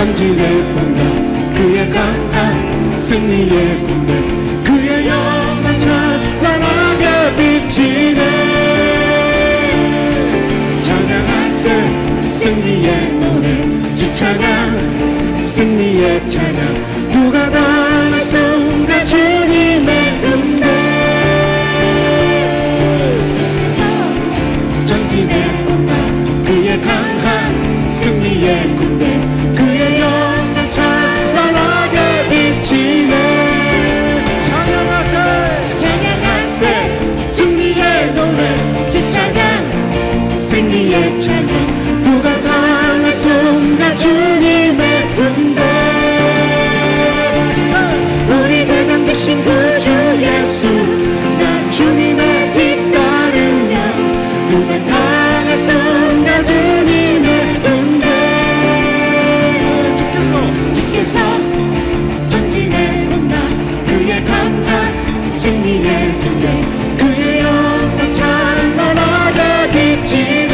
전진해 온다. 그의 강한 승리의 군대, 그의 영광 찬란하게 비치네. 찬양하세 승리의 노래, 주 찬양 승리의 찬양. 누가 달라서가 주님의 군대, 전진해 온다. 그의 강한 승리의 군대, 그의 영광 찬란하게 비치네. 찬양하세 찬양하세 승리의 노래, 주 찬양 승리의 찬양. 누가 달라서가 주님의 군대, 우리 대장 되신 구주 예수, 나 주님의 뒤따르며 누가 달라서가 주님의 군대. 주께서 전진해 온다. 그의 강한 승리의 군대, 그의 영광 찬란하게 비치네.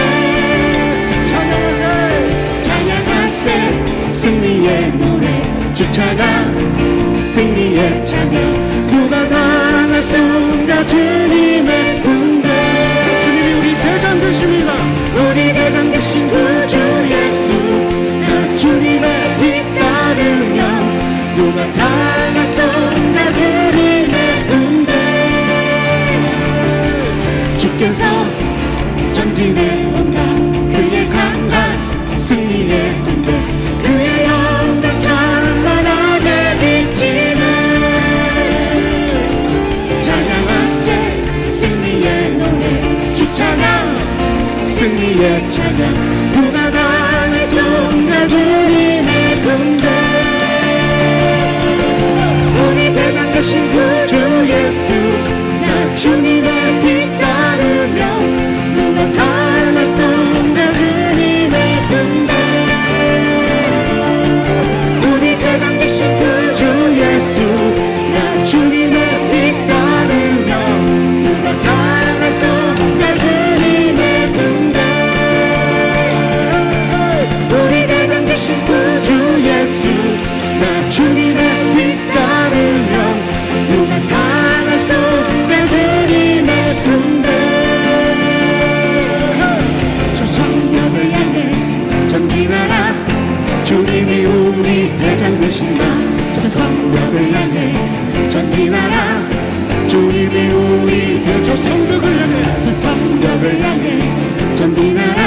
찬양하세 찬양하세 승리의 노래, 주 찬양 승리의 찬양. 누가 달라서가 주님의 군대, 주님이 우리 대장 되십니다. 우리 대장 되신 구주 예수, 나 주님의 뒤따르며 누가 달라서가 주님의 군대. 주께서 전진해 온다. 그의 강한 승리의 군대, 그의 영광 찬란하게 비치네. 찬양하세 승리의 노래, 주 찬양 승리의 찬양. 누가 달라서가 주님의 군대, 우리 대장 되신 구주 예수, 나 주님의 뒤따르며 누가 달라서가 주님의 군대. 우리 대장 되신 구주 예수, 나 주님의 뒤따르며 누가 달라서가 주님의 군대. 우리 대장 되신 구주 예수, 나 주님의 뒤따르며 누가 달라서가 주님의 군대. 저 성벽을 향해 전진하라. 주님이 우리 대장 되신다. 저 성벽을 향해 전진하라. 주님이 우리 대장. 저 성벽을 향해, 저 성벽을 향해 전진하라.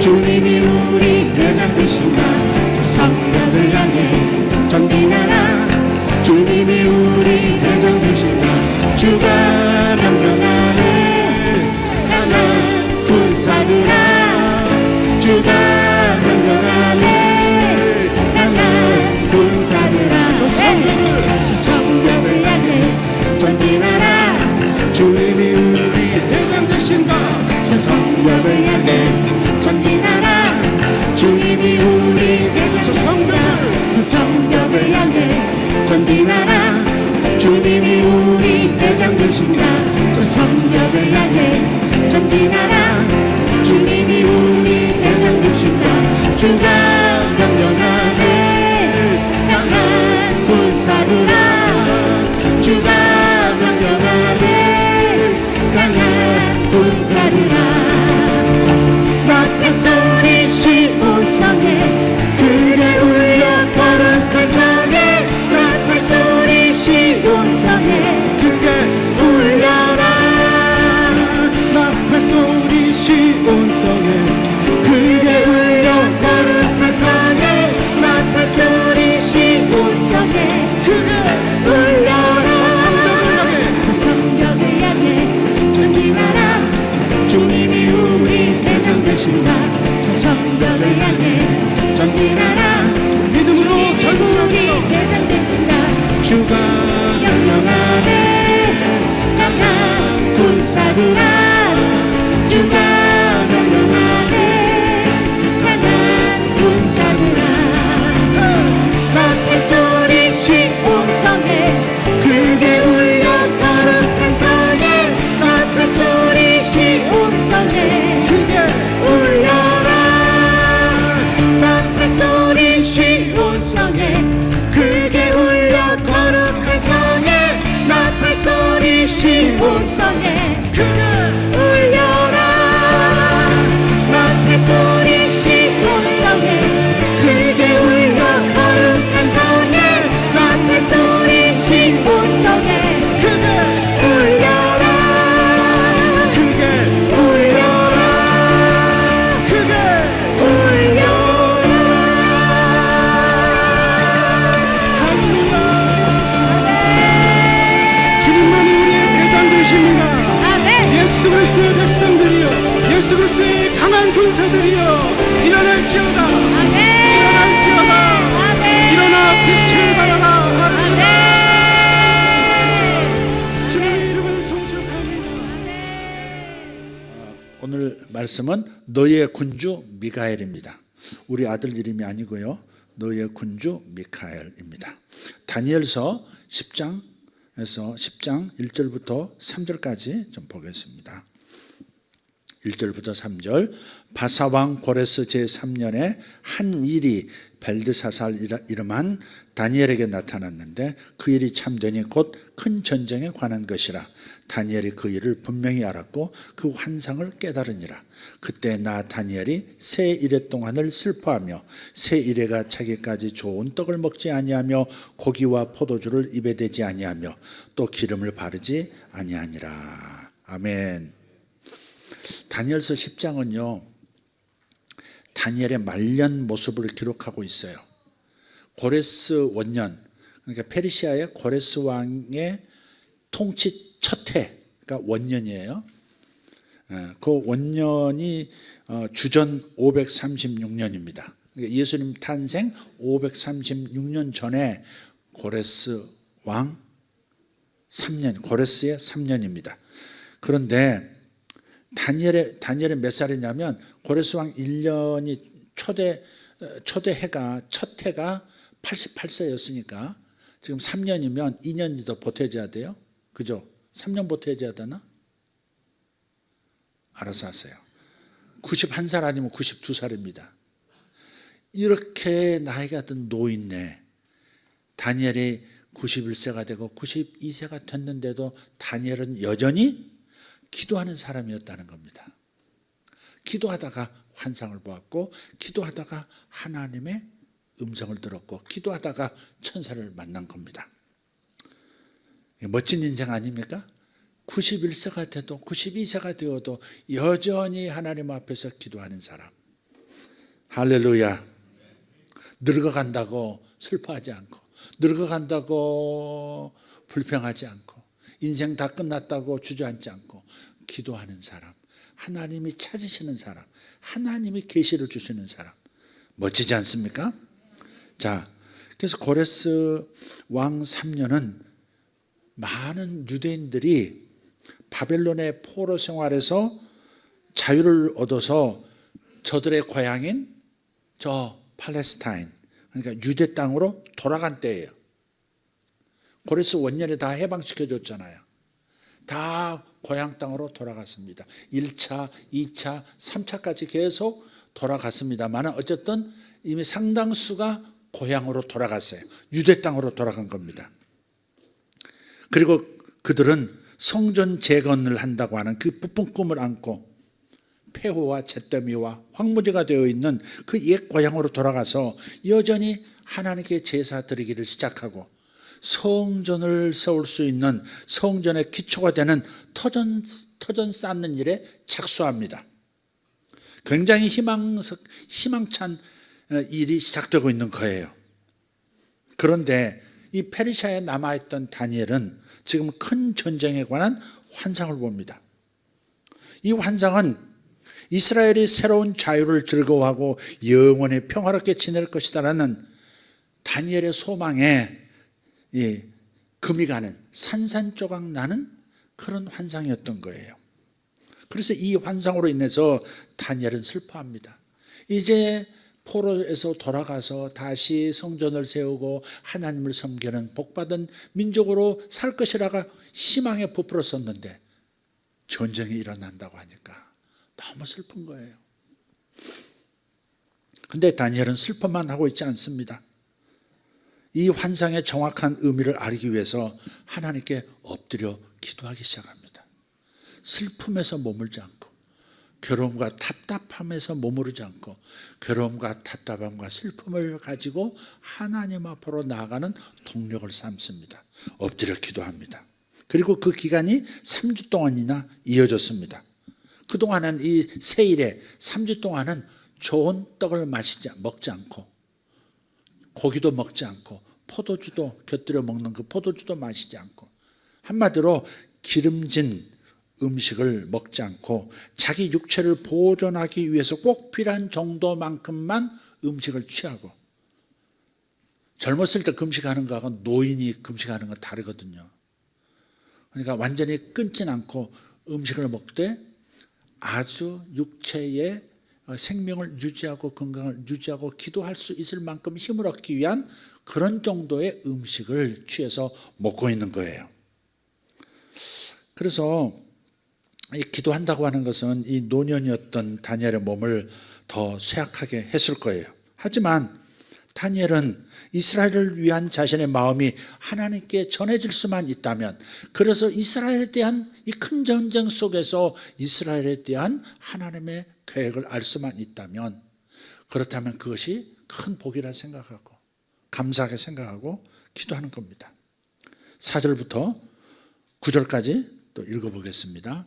주님이 우리 대장 되신다. 저 성벽을 향해 전진하라. 주님이 우리 대장 되신다. 주가 명령하네 강한 군사들아, 주가 명령하네 강한 군사들아. 저 성벽을 향해 전진하라. 주님이 우리 대장 되신다. 저 성벽을 향해 전진하라. 주님이 우리 대장 되신다. 저 성벽을 향해 전진하라. 주님이 우리 대장 되신다. 저 성벽을 향해 전진하라. 주님이 우리 대장 되신다. 주가 명령하네 강한 군사들아, 주가 명령하네 강한 군사들아. 낙타 소리 시온 성에, 그래 울려 거룩한 성에. 낙타 소리 시온 성에, 그게 울려라. 낙타 소리 시온 성에, 그게 울려 거룩한 성에. 소리 시온 성에 크게 울려 거룩한 성에 나팔 소리 시온 성에 크게 울려라 나팔 소리 시온 성에 크게 울려 거룩한 성에 나팔 소리 시온 성에 크게 울려라 크게 울려라 크게 울려라 할렐루야. 주님만이 우리의 대장 되십니다. 예수 그리스도의 백성들이여 예수 그리스도의 강한 군사들이여 일어날지어다 일어날지어다 일어나 빛을 발하라. 주님의 이름을 송축합니다. 오늘 말씀은 너희의 군주 미가엘입니다. 우리 아들 이름이 아니고요, 너희의 군주 미카엘입니다. 다니엘서 10장에서 10장 1절부터 3절까지 좀 보겠습니다. 1절부터 3절. 바사왕 고레스 제3년에 한 일이 벨드사살 이름한 다니엘에게 나타났는데 그 일이 참되니 곧 큰 전쟁에 관한 것이라. 다니엘이 그 일을 분명히 알았고 그 환상을 깨달으니라. 그때 나 다니엘이 새 이래 동안을 슬퍼하며 새 이래가 차기까지 좋은 떡을 먹지 아니하며 고기와 포도주를 입에 대지 아니하며 또 기름을 바르지 아니하니라. 아멘. 다니엘서 10장은요 다니엘의 말년 모습을 기록하고 있어요. 고레스 원년, 그러니까 페르시아의 고레스 왕의 통치 첫 해가 원년이에요. 그 원년이 주전 536년입니다. 그러니까 예수님 탄생 536년 전에 고레스 왕 3년, 고레스의 3년입니다. 그런데 다니엘의 몇 살이냐면 고레스 왕 1년이 초대 해가 첫 해가 88세였으니까 지금 3년이면 2년이 더 보태져야 돼요. 그죠? 3년 보태져야 되나? 알아서 하세요. 91살 아니면 92살입니다. 이렇게 나이가 든 노인네 다니엘이 91세가 되고 92세가 됐는데도 다니엘은 여전히 기도하는 사람이었다는 겁니다. 기도하다가 환상을 보았고 기도하다가 하나님의 음성을 들었고 기도하다가 천사를 만난 겁니다. 멋진 인생 아닙니까? 91세가 돼도 92세가 되어도 여전히 하나님 앞에서 기도하는 사람. 할렐루야. 늙어간다고 슬퍼하지 않고 늙어간다고 불평하지 않고 인생 다 끝났다고 주저앉지 않고 기도하는 사람, 하나님이 찾으시는 사람, 하나님이 계시를 주시는 사람. 멋지지 않습니까? 자, 그래서 고레스 왕 3년은 많은 유대인들이 바벨론의 포로 생활에서 자유를 얻어서 저들의 고향인 저 팔레스타인, 그러니까 유대 땅으로 돌아간 때예요. 고레스 원년에 다 해방시켜줬잖아요. 다 고향 땅으로 돌아갔습니다. 1차, 2차, 3차까지 계속 돌아갔습니다만 어쨌든 이미 상당수가 고향으로 돌아갔어요. 유대 땅으로 돌아간 겁니다. 그리고 그들은 성전 재건을 한다고 하는 그 부푼 꿈을 안고 폐허와 잿더미와 황무지가 되어 있는 그 옛 고향으로 돌아가서 여전히 하나님께 제사 드리기를 시작하고 성전을 세울 수 있는 성전의 기초가 되는 터전 쌓는 일에 착수합니다. 굉장히 희망찬 일이 시작되고 있는 거예요. 그런데 이 페르시아에 남아있던 다니엘은 지금 큰 전쟁에 관한 환상을 봅니다. 이 환상은 이스라엘이 새로운 자유를 즐거워하고 영원히 평화롭게 지낼 것이다라는 다니엘의 소망에 금이 가는 산산조각 나는 그런 환상이었던 거예요. 그래서 이 환상으로 인해서 다니엘은 슬퍼합니다. 이제 포로에서 돌아가서 다시 성전을 세우고 하나님을 섬기는 복받은 민족으로 살 것이라가 희망에 부풀었었는데 전쟁이 일어난다고 하니까 너무 슬픈 거예요. 근데 다니엘은 슬퍼만 하고 있지 않습니다. 이 환상의 정확한 의미를 알기 위해서 하나님께 엎드려 기도하기 시작합니다. 슬픔에서 머물지 않고, 괴로움과 답답함에서 머무르지 않고, 괴로움과 답답함과 슬픔을 가지고 하나님 앞으로 나아가는 동력을 삼습니다. 엎드려 기도합니다. 그리고 그 기간이 3주 동안이나 이어졌습니다. 그동안은 이 세일에 3주 동안은 좋은 떡을 먹지 않고, 고기도 먹지 않고, 포도주도 곁들여 먹는 그 포도주도 마시지 않고, 한마디로 기름진 음식을 먹지 않고 자기 육체를 보존하기 위해서 꼭 필요한 정도만큼만 음식을 취하고, 젊었을 때 금식하는 거하고 노인이 금식하는 건 다르거든요. 그러니까 완전히 끊진 않고 음식을 먹되 아주 육체의 생명을 유지하고 건강을 유지하고 기도할 수 있을 만큼 힘을 얻기 위한 그런 정도의 음식을 취해서 먹고 있는 거예요. 그래서 이 기도한다고 하는 것은 이 노년이었던 다니엘의 몸을 더 쇠약하게 했을 거예요. 하지만 다니엘은 이스라엘을 위한 자신의 마음이 하나님께 전해질 수만 있다면, 그래서 이스라엘에 대한 이 큰 전쟁 속에서 이스라엘에 대한 하나님의 계획을 알 수만 있다면, 그렇다면 그것이 큰 복이라 생각하고 감사하게 생각하고 기도하는 겁니다. 4절부터 9절까지 또 읽어보겠습니다.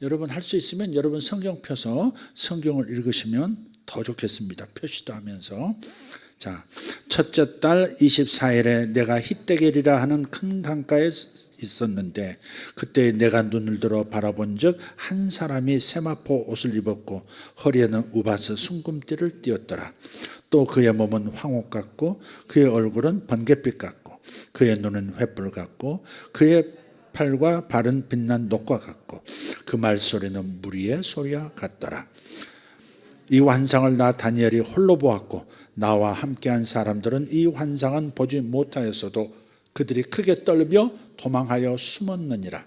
여러분 할 수 있으면 여러분 성경 펴서 성경을 읽으시면 더 좋겠습니다. 표시도 하면서. 자, 첫째 달 24일에 내가 hit대겔이라 하는 큰 강가에 있었는데 그때 내가 눈을 들어 바라본 즉 한 사람이 세마포 옷을 입었고 허리에는 우바스 순금띠를 띠었더라. 또 그의 몸은 황옥 같고 그의 얼굴은 번갯빛 같고 그의 눈은 횃불 같고 그의 팔과 발은 빛난 녹과 같고 그 말소리는 무리의 소리와 같더라. 이 환상을 나 다니엘이 홀로 보았고 나와 함께한 사람들은 이 환상은 보지 못하였어도 그들이 크게 떨며 도망하여 숨었느니라.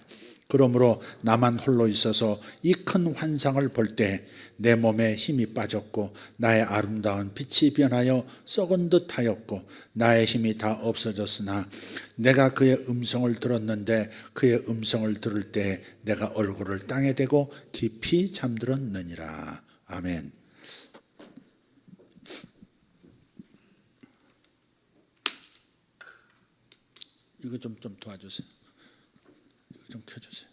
그러므로 나만 홀로 있어서 이 큰 환상을 볼 때 내 몸에 힘이 빠졌고 나의 아름다운 빛이 변하여 썩은 듯 하였고 나의 힘이 다 없어졌으나 내가 그의 음성을 들었는데 그의 음성을 들을 때 내가 얼굴을 땅에 대고 깊이 잠들었느니라. 아멘. 이거 좀 도와주세요. 이거 좀 켜주세요.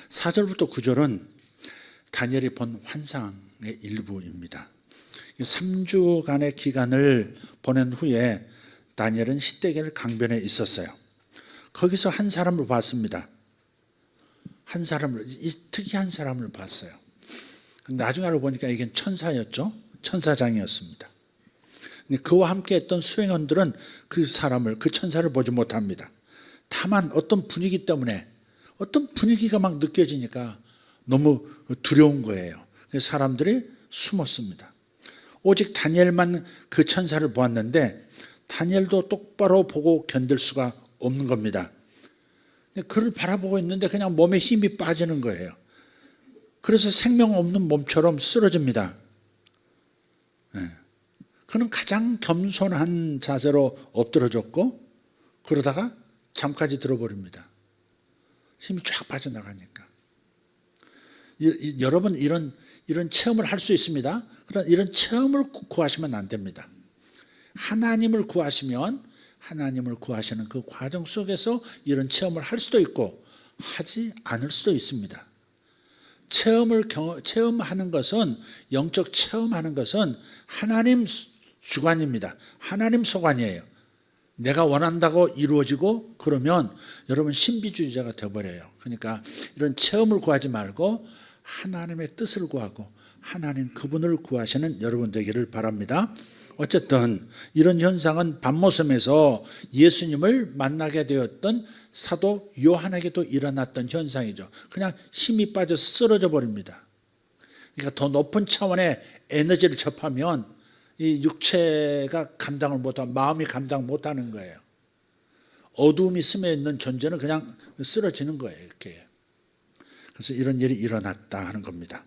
4절부터 9절은 다니엘이 본 환상의 일부입니다. 3주간의 기간을 보낸 후에 다니엘은 hit대겔 강변에 있었어요. 거기서 한 사람을 봤습니다. 한 사람을, 특이한 사람을 봤어요. 나중에 알고 보니까 이게 천사였죠. 천사장이었습니다. 그와 함께 했던 수행원들은 그 사람을, 그 천사를 보지 못합니다. 다만 어떤 분위기 때문에, 어떤 분위기가 막 느껴지니까 너무 두려운 거예요. 그래서 사람들이 숨었습니다. 오직 다니엘만 그 천사를 보았는데 다니엘도 똑바로 보고 견딜 수가 없는 겁니다. 그를 바라보고 있는데 그냥 몸에 힘이 빠지는 거예요. 그래서 생명 없는 몸처럼 쓰러집니다. 그는 가장 겸손한 자세로 엎드러졌고 그러다가 잠까지 들어버립니다. 힘이 쫙 빠져나가니까. 여러분 이런 체험을 할 수 있습니다. 그러나 이런 체험을 구하시면 안 됩니다. 하나님을 구하시면 하나님을 구하시는 그 과정 속에서 이런 체험을 할 수도 있고 하지 않을 수도 있습니다. 체험하는 것은, 영적 체험하는 것은 하나님 주관입니다. 하나님 소관이에요. 내가 원한다고 이루어지고 그러면 여러분 신비주의자가 되어버려요. 그러니까 이런 체험을 구하지 말고 하나님의 뜻을 구하고 하나님 그분을 구하시는 여러분 되기를 바랍니다. 어쨌든 이런 현상은 밤모섬에서 예수님을 만나게 되었던 사도 요한에게도 일어났던 현상이죠. 그냥 힘이 빠져서 쓰러져 버립니다. 그러니까 더 높은 차원의 에너지를 접하면 이 육체가 감당을 못하고 마음이 감당 못하는 거예요. 어두움이 스며 있는 존재는 그냥 쓰러지는 거예요. 이렇게. 그래서 이런 일이 일어났다 하는 겁니다.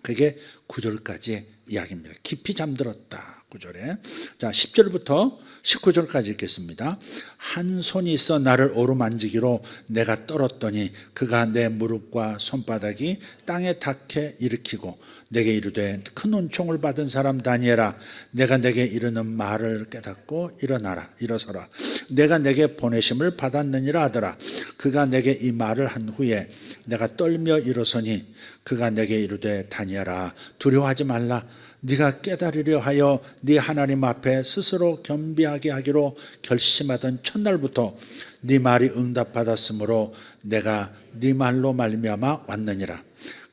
그게 9절까지 이야기입니다. 깊이 잠들었다 9절에. 자 10절부터 19절까지 읽겠습니다. 한 손이 있어 나를 오르만지기로 내가 떨었더니 그가 내 무릎과 손바닥이 땅에 닿게 일으키고 내게 이르되 큰 은총을 받은 사람 다니엘아 내가 내게 이르는 말을 깨닫고 일어서라 내가 내게 보내심을 받았느니라 하더라. 그가 내게 이 말을 한 후에 내가 떨며 일어서니 그가 내게 이르되 다니엘아 두려워하지 말라. 네가 깨달으려 하여 네 하나님 앞에 스스로 겸비하게 하기로 결심하던 첫날부터 네 말이 응답받았으므로 내가 네 말로 말미암아 왔느니라.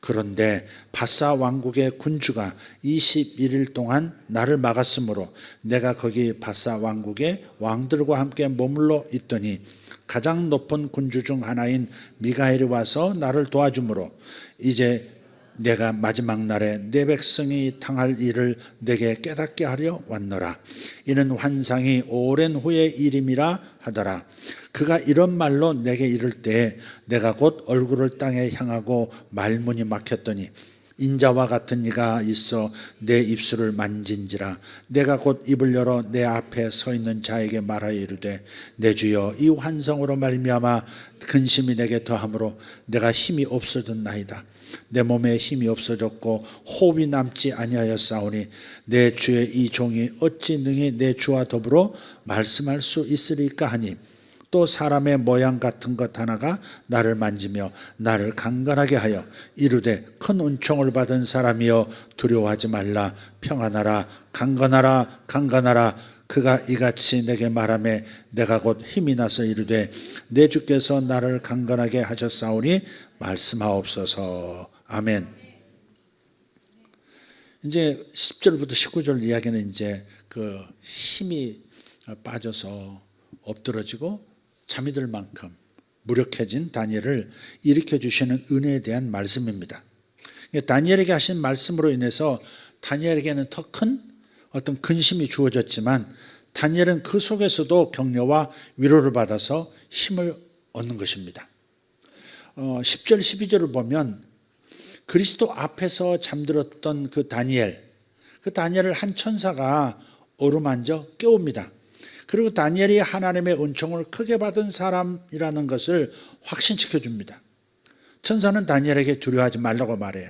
그런데 바사 왕국의 군주가 21일 동안 나를 막았으므로 내가 거기 바사 왕국의 왕들과 함께 머물러 있더니 가장 높은 군주 중 하나인 미가엘이 와서 나를 도와주므로 이제 내가 마지막 날에 내 백성이 당할 일을 내게 깨닫게 하려 왔노라. 이는 환상이 오랜 후의 일임이라 하더라. 그가 이런 말로 내게 이를 때 내가 곧 얼굴을 땅에 향하고 말문이 막혔더니 인자와 같은 이가 있어 내 입술을 만진지라. 내가 곧 입을 열어 내 앞에 서 있는 자에게 말하여 이르되 내 주여 이 환상으로 말미암아 근심이 내게 더함으로 내가 힘이 없어졌나이다. 내 몸에 힘이 없어졌고 호흡이 남지 아니하였사오니 내 주의 이 종이 어찌 능히 내 주와 더불어 말씀할 수 있으리까 하니 또 사람의 모양 같은 것 하나가 나를 만지며 나를 강건하게 하여 이르되 큰 은총을 받은 사람이여 두려워하지 말라. 평안하라. 강건하라. 강건하라. 그가 이같이 내게 말하며 내가 곧 힘이 나서 이르되 내 주께서 나를 강건하게 하셨사오니 말씀하옵소서. 아멘. 이제 10절부터 19절 이야기는 이제 그 힘이 빠져서 엎드러지고 잠이 들 만큼 무력해진 다니엘을 일으켜 주시는 은혜에 대한 말씀입니다. 다니엘에게 하신 말씀으로 인해서 다니엘에게는 더 큰 어떤 근심이 주어졌지만 다니엘은 그 속에서도 격려와 위로를 받아서 힘을 얻는 것입니다. 10절 12절을 보면 그리스도 앞에서 잠들었던 그 다니엘을 한 천사가 어루만져 깨웁니다. 그리고 다니엘이 하나님의 은총을 크게 받은 사람이라는 것을 확신시켜 줍니다. 천사는 다니엘에게 두려워하지 말라고 말해요.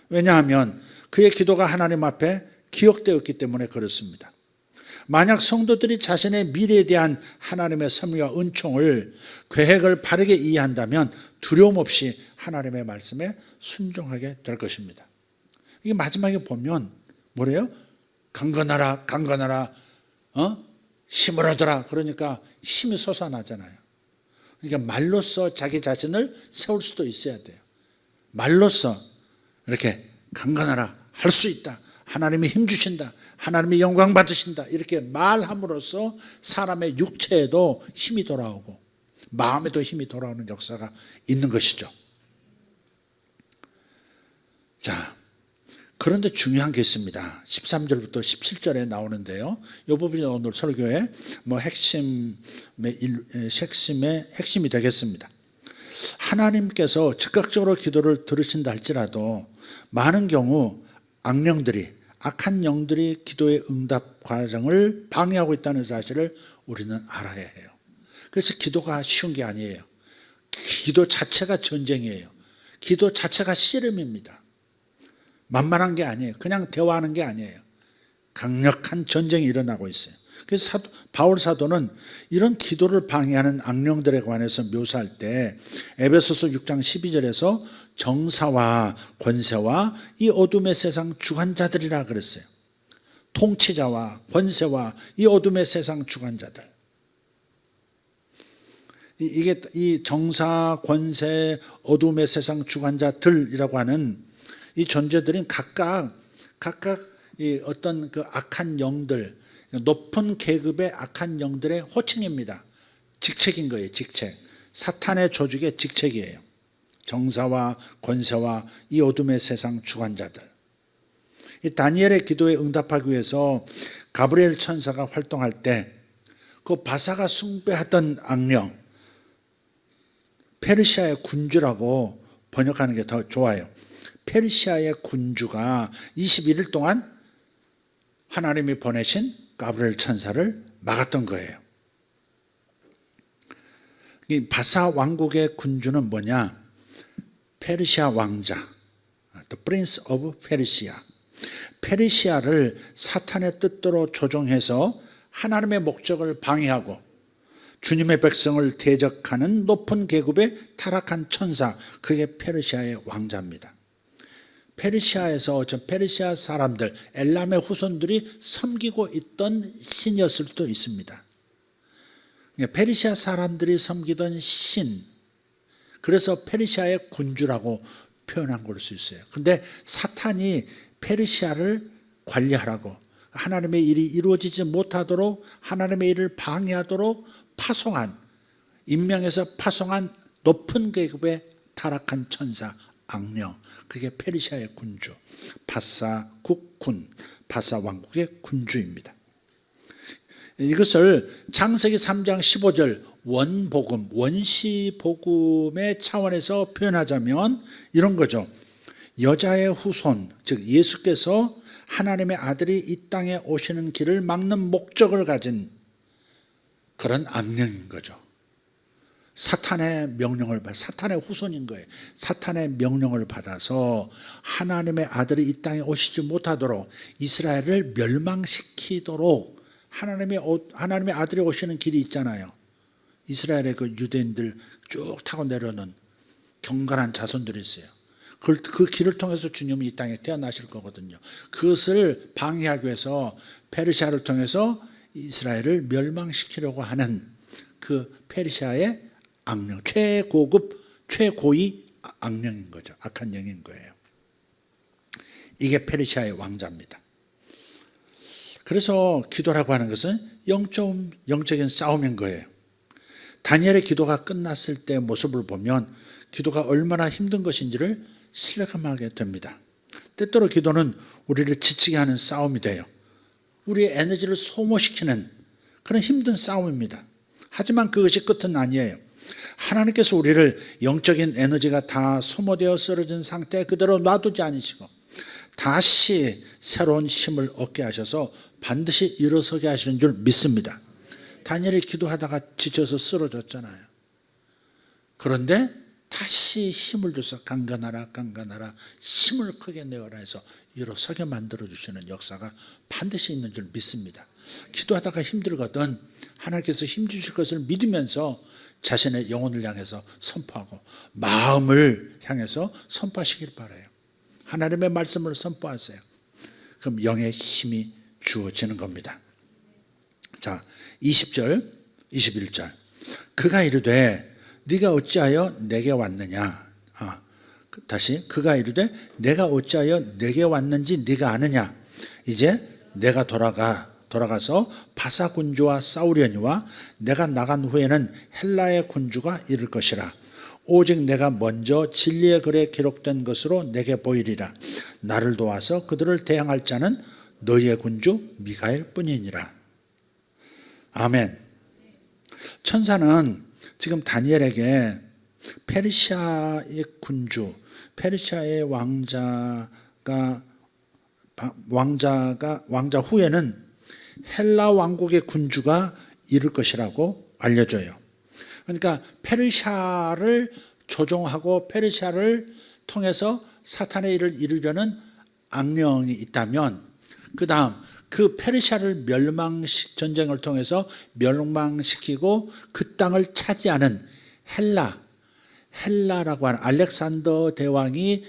왜냐하면 그의 기도가 하나님 앞에 기억되었기 때문에 그렇습니다. 만약 성도들이 자신의 미래에 대한 하나님의 섭리와 은총을 계획을 바르게 이해한다면 두려움 없이 하나님의 말씀에 순종하게 될 것입니다. 이게 마지막에 보면 뭐래요? 강건하라, 강건하라, 힘을 얻어라. 그러니까 힘이 솟아나잖아요. 그러니까 말로써 자기 자신을 세울 수도 있어야 돼요. 말로써 이렇게 강건하라, 할 수 있다. 하나님이 힘 주신다. 하나님이 영광 받으신다. 이렇게 말함으로써 사람의 육체에도 힘이 돌아오고 마음에도 힘이 돌아오는 역사가 있는 것이죠. 자, 그런데 중요한 게 있습니다. 13절부터 17절에 나오는데요. 이 부분이 오늘 설교의 핵심이 되겠습니다. 하나님께서 즉각적으로 기도를 들으신다 할지라도 많은 경우 악한 영들이 기도의 응답 과정을 방해하고 있다는 사실을 우리는 알아야 해요. 그래서 기도가 쉬운 게 아니에요. 기도 자체가 전쟁이에요. 기도 자체가 씨름입니다. 만만한 게 아니에요. 그냥 대화하는 게 아니에요. 강력한 전쟁이 일어나고 있어요. 그래서 바울 사도는 이런 기도를 방해하는 악령들에 관해서 묘사할 때 에베소서 6장 12절에서 정사와 권세와 이 어둠의 세상 주관자들이라 그랬어요. 통치자와 권세와 이 어둠의 세상 주관자들. 이게 이 정사, 권세, 어둠의 세상 주관자들이라고 하는 이 존재들은 각각 이 어떤 그 악한 영들, 높은 계급의 악한 영들의 호칭입니다. 직책인 거예요. 직책. 사탄의 조직의 직책이에요. 정사와 권세와 이 어둠의 세상 주관자들. 이 다니엘의 기도에 응답하기 위해서 가브리엘 천사가 활동할 때 그 바사가 숭배하던 악령, 페르시아의 군주라고 번역하는 게 더 좋아요. 페르시아의 군주가 21일 동안 하나님이 보내신 가브리엘 천사를 막았던 거예요. 이 바사 왕국의 군주는 뭐냐? 페르시아 왕자, The Prince of Persia. 페르시아를 사탄의 뜻대로 조종해서 하나님의 목적을 방해하고 주님의 백성을 대적하는 높은 계급의 타락한 천사, 그게 페르시아의 왕자입니다. 페르시아에서 페르시아 사람들, 엘람의 후손들이 섬기고 있던 신이었을 수도 있습니다. 페르시아 사람들이 섬기던 신, 그래서 페르시아의 군주라고 표현한 걸 수 있어요. 그런데 사탄이 페르시아를 관리하라고, 하나님의 일이 이루어지지 못하도록 하나님의 일을 방해하도록 파송한, 임명해서 파송한 높은 계급의 타락한 천사, 악령, 그게 페르시아의 군주, 바사 국군, 바사 왕국의 군주입니다. 이것을 창세기 3장 15절 원복음, 원시복음의 차원에서 표현하자면 이런 거죠. 여자의 후손, 즉 예수께서 하나님의 아들이 이 땅에 오시는 길을 막는 목적을 가진 그런 악령인 거죠. 사탄의 명령을 받아, 사탄의 후손인 거예요. 사탄의 명령을 받아서 하나님의 아들이 이 땅에 오시지 못하도록 이스라엘을 멸망시키도록 하나님의 아들이 오시는 길이 있잖아요. 이스라엘의 그 유대인들 쭉 타고 내려오는 경건한 자손들이 있어요. 그 길을 통해서 주님이 이 땅에 태어나실 거거든요. 그것을 방해하기 위해서 페르시아를 통해서 이스라엘을 멸망시키려고 하는 그 페르시아의 악령, 최고급, 최고위 악령인 거죠. 악한 영인 거예요. 이게 페르시아의 왕자입니다. 그래서 기도라고 하는 것은 영적인 싸움인 거예요. 다니엘의 기도가 끝났을 때 모습을 보면 기도가 얼마나 힘든 것인지를 실감하게 됩니다. 때때로 기도는 우리를 지치게 하는 싸움이 돼요. 우리의 에너지를 소모시키는 그런 힘든 싸움입니다. 하지만 그것이 끝은 아니에요. 하나님께서 우리를 영적인 에너지가 다 소모되어 쓰러진 상태에 그대로 놔두지 않으시고 다시 새로운 힘을 얻게 하셔서 반드시 일어서게 하시는 줄 믿습니다. 다니엘이 기도하다가 지쳐서 쓰러졌잖아요. 그런데 다시 힘을 줘서 강건하라 힘을 크게 내어라 해서 일어서게 만들어주시는 역사가 반드시 있는 줄 믿습니다. 기도하다가 힘들거든 하나님께서 힘 주실 것을 믿으면서 자신의 영혼을 향해서 선포하고 마음을 향해서 선포하시길 바라요. 하나님의 말씀을 선포하세요. 그럼 영의 힘이 주어지는 겁니다. 자, 20절 21절 그가 이르되 네가 어찌하여 내게 왔느냐. 다시 그가 이르되 내가 어찌하여 내게 왔는지 네가 아느냐. 이제 내가 돌아가서 바사 군주와 싸우려니와 내가 나간 후에는 헬라의 군주가 이를 것이라. 오직 내가 먼저 진리의 글에 기록된 것으로 내게 보이리라. 나를 도와서 그들을 대항할 자는 너희의 군주 미가엘 뿐이니라. 아멘. 천사는 지금 다니엘에게 페르시아의 군주, 페르시아의 왕자 후에는 헬라 왕국의 군주가 이룰 것이라고 알려줘요. 그러니까 페르시아를 조종하고 페르시아를 통해서 사탄의 일을 이루려는 악령이 있다면 그 다음 그 페르시아를 전쟁을 통해서 멸망시키고 그 땅을 차지하는 헬라라고 하는 알렉산더 대왕이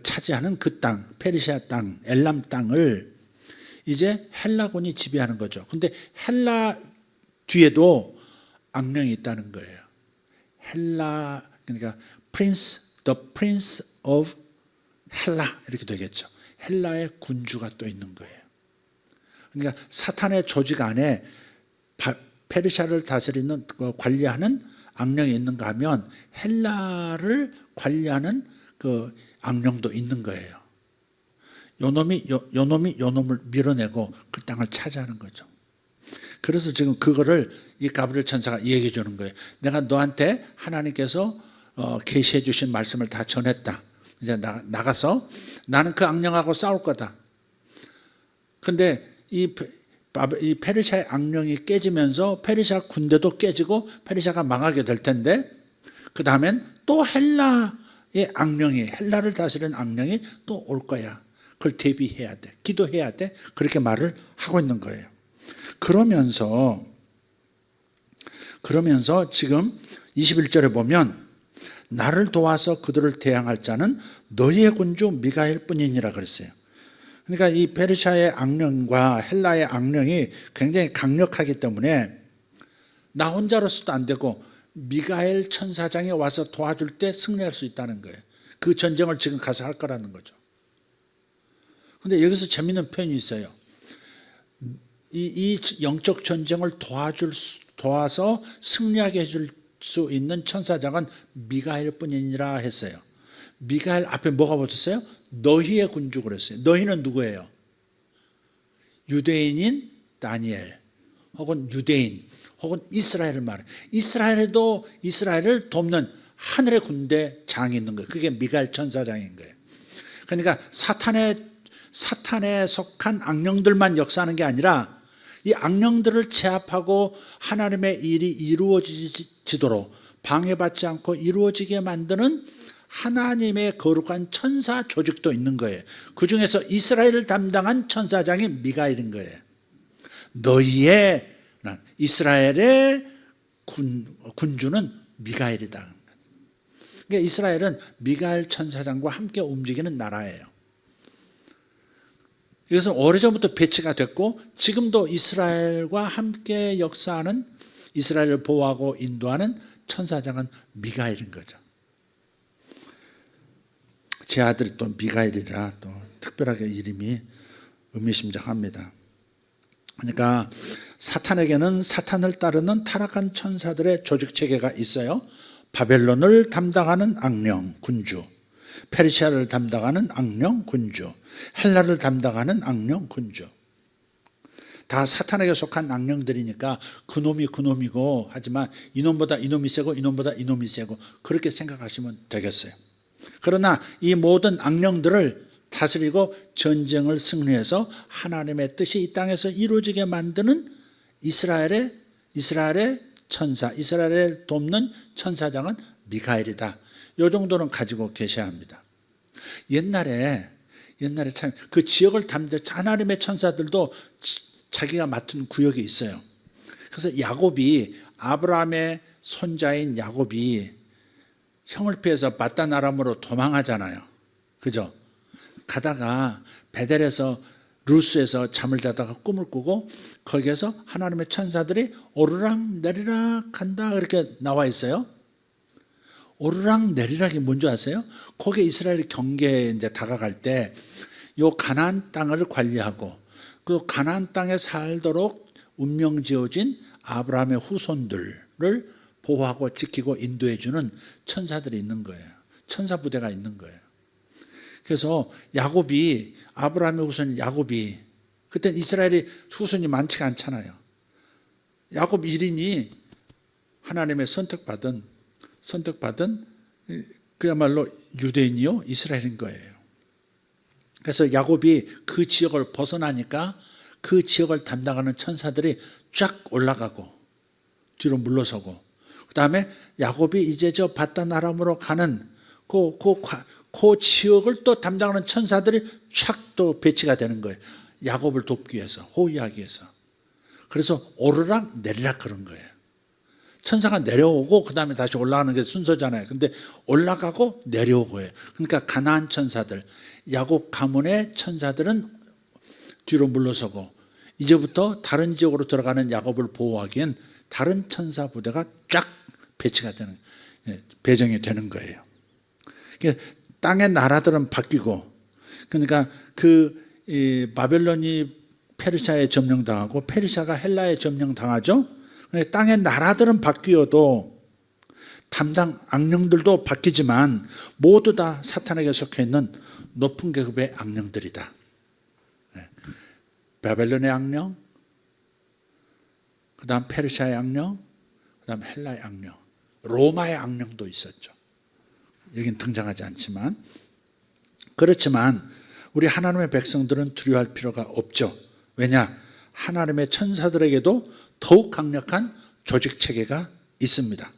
차지하는 그 땅, 페르시아 땅, 엘람 땅을 이제 헬라군이 지배하는 거죠. 근데 헬라 뒤에도 악령이 있다는 거예요. 그러니까 the prince of 헬라 이렇게 되겠죠. 헬라의 군주가 또 있는 거예요. 그러니까 사탄의 조직 안에 페르시아를 다스리는 관리하는 악령이 있는가 하면 헬라를 관리하는 그 악령도 있는 거예요. 요 놈을 밀어내고 그 땅을 차지하는 거죠. 그래서 지금 그거를 이 가브리엘 천사가 얘기해 주는 거예요. 내가 너한테 하나님께서 계시해 주신 말씀을 다 전했다. 이제 나가서 나는 그 악령하고 싸울 거다. 근데 이 페르시아의 악령이 깨지면서 페르시아 군대도 깨지고 페르시아가 망하게 될 텐데, 그 다음엔 또 헬라의 악령이, 헬라를 다스리는 악령이 또 올 거야. 그걸 대비해야 돼. 기도해야 돼. 그렇게 말을 하고 있는 거예요. 그러면서 지금 21절에 보면 나를 도와서 그들을 대항할 자는 너희의 군주 미가엘 뿐이니라 그랬어요. 그러니까 이 페르시아의 악령과 헬라의 악령이 굉장히 강력하기 때문에 나 혼자로서도 안 되고 미가엘 천사장이 와서 도와줄 때 승리할 수 있다는 거예요. 그 전쟁을 지금 가서 할 거라는 거죠. 그런데 여기서 재미있는 표현이 있어요. 이 영적 전쟁을 도와서 승리하게 해줄 수 있는 천사장은 미가엘 뿐이니라 했어요. 미가엘 앞에 뭐가 붙었어요? 너희의 군주 그랬어요. 너희는 누구예요? 유대인인 다니엘 혹은 유대인 혹은 이스라엘을 말해요. 이스라엘에도 이스라엘을 돕는 하늘의 군대 장이 있는 거예요. 그게 미가엘 천사장인 거예요. 그러니까 사탄에 속한 악령들만 역사하는 게 아니라 이 악령들을 제압하고 하나님의 일이 이루어지도록 방해받지 않고 이루어지게 만드는 하나님의 거룩한 천사 조직도 있는 거예요. 그 중에서 이스라엘을 담당한 천사장이 미가엘인 거예요. 너희의 이스라엘의 군주는 미가엘이다. 그러니까 이스라엘은 미가엘 천사장과 함께 움직이는 나라예요. 그래서 오래전부터 배치가 됐고 지금도 이스라엘과 함께 역사하는, 이스라엘을 보호하고 인도하는 천사장은 미가엘인 거죠. 제 아들이 또 미가엘이라 또 특별하게 이름이 의미심장합니다. 그러니까 사탄에게는 사탄을 따르는 타락한 천사들의 조직체계가 있어요. 바벨론을 담당하는 악령 군주, 페르시아를 담당하는 악령 군주, 헬라를 담당하는 악령 군주, 다 사탄에게 속한 악령들이니까 그놈이 그놈이고, 하지만 이놈보다 이놈이 세고 이놈보다 이놈이 세고 그렇게 생각하시면 되겠어요. 그러나 이 모든 악령들을 다스리고 전쟁을 승리해서 하나님의 뜻이 이 땅에서 이루어지게 만드는 이스라엘의 천사, 이스라엘을 돕는 천사장은 미가엘이다. 이 정도는 가지고 계셔야 합니다. 옛날에 참 그 지역을 담당 하나님의 천사들도 자기가 맡은 구역이 있어요. 그래서 야곱이, 아브라함의 손자인 야곱이 형을 피해서 바단 아람으로 도망하잖아요. 그죠? 가다가 베델에서 루스에서 잠을 자다가 꿈을 꾸고 거기에서 하나님의 천사들이 오르락 내리락 한다 그렇게 나와 있어요. 오르락 내리락이 뭔지 아세요? 거기에 이스라엘 경계에 이제 다가갈 때 요 가나안 땅을 관리하고 그 가나안 땅에 살도록 운명 지어진 아브라함의 후손들을 보호하고 지키고 인도해 주는 천사들이 있는 거예요. 천사 부대가 있는 거예요. 그래서 야곱이, 아브라함의 후손 야곱이, 그때 이스라엘이 후손이 많지가 않잖아요. 야곱 1인이 하나님의 선택받은 그야말로 유대인이요 이스라엘인 거예요. 그래서 야곱이 그 지역을 벗어나니까 그 지역을 담당하는 천사들이 쫙 올라가고 뒤로 물러서고, 그 다음에 야곱이 이제 저 바단 아람으로 가는 그 지역을 또 담당하는 천사들이 쫙 또 배치가 되는 거예요. 야곱을 돕기 위해서, 호위하기 위해서. 그래서 오르락 내리락 그런 거예요. 천사가 내려오고 그 다음에 다시 올라가는 게 순서잖아요. 근데 올라가고 내려오고 해요. 그러니까 가나안 천사들, 야곱 가문의 천사들은 뒤로 물러서고 이제부터 다른 지역으로 들어가는 야곱을 보호하기엔 다른 천사 부대가 쫙 배치가 되는, 배정이 되는 거예요. 그러니까 땅의 나라들은 바뀌고, 그러니까 바벨론이 페르시아에 점령당하고 페르시아가 헬라에 점령당하죠. 땅의 나라들은 바뀌어도 담당 악령들도 바뀌지만 모두 다 사탄에게 속해 있는 높은 계급의 악령들이다. 바벨론의 악령, 그 다음 페르시아의 악령, 그 다음 헬라의 악령, 로마의 악령도 있었죠. 여긴 등장하지 않지만, 그렇지만 우리 하나님의 백성들은 두려워할 필요가 없죠. 왜냐? 하나님의 천사들에게도 더욱 강력한 조직체계가 있습니다.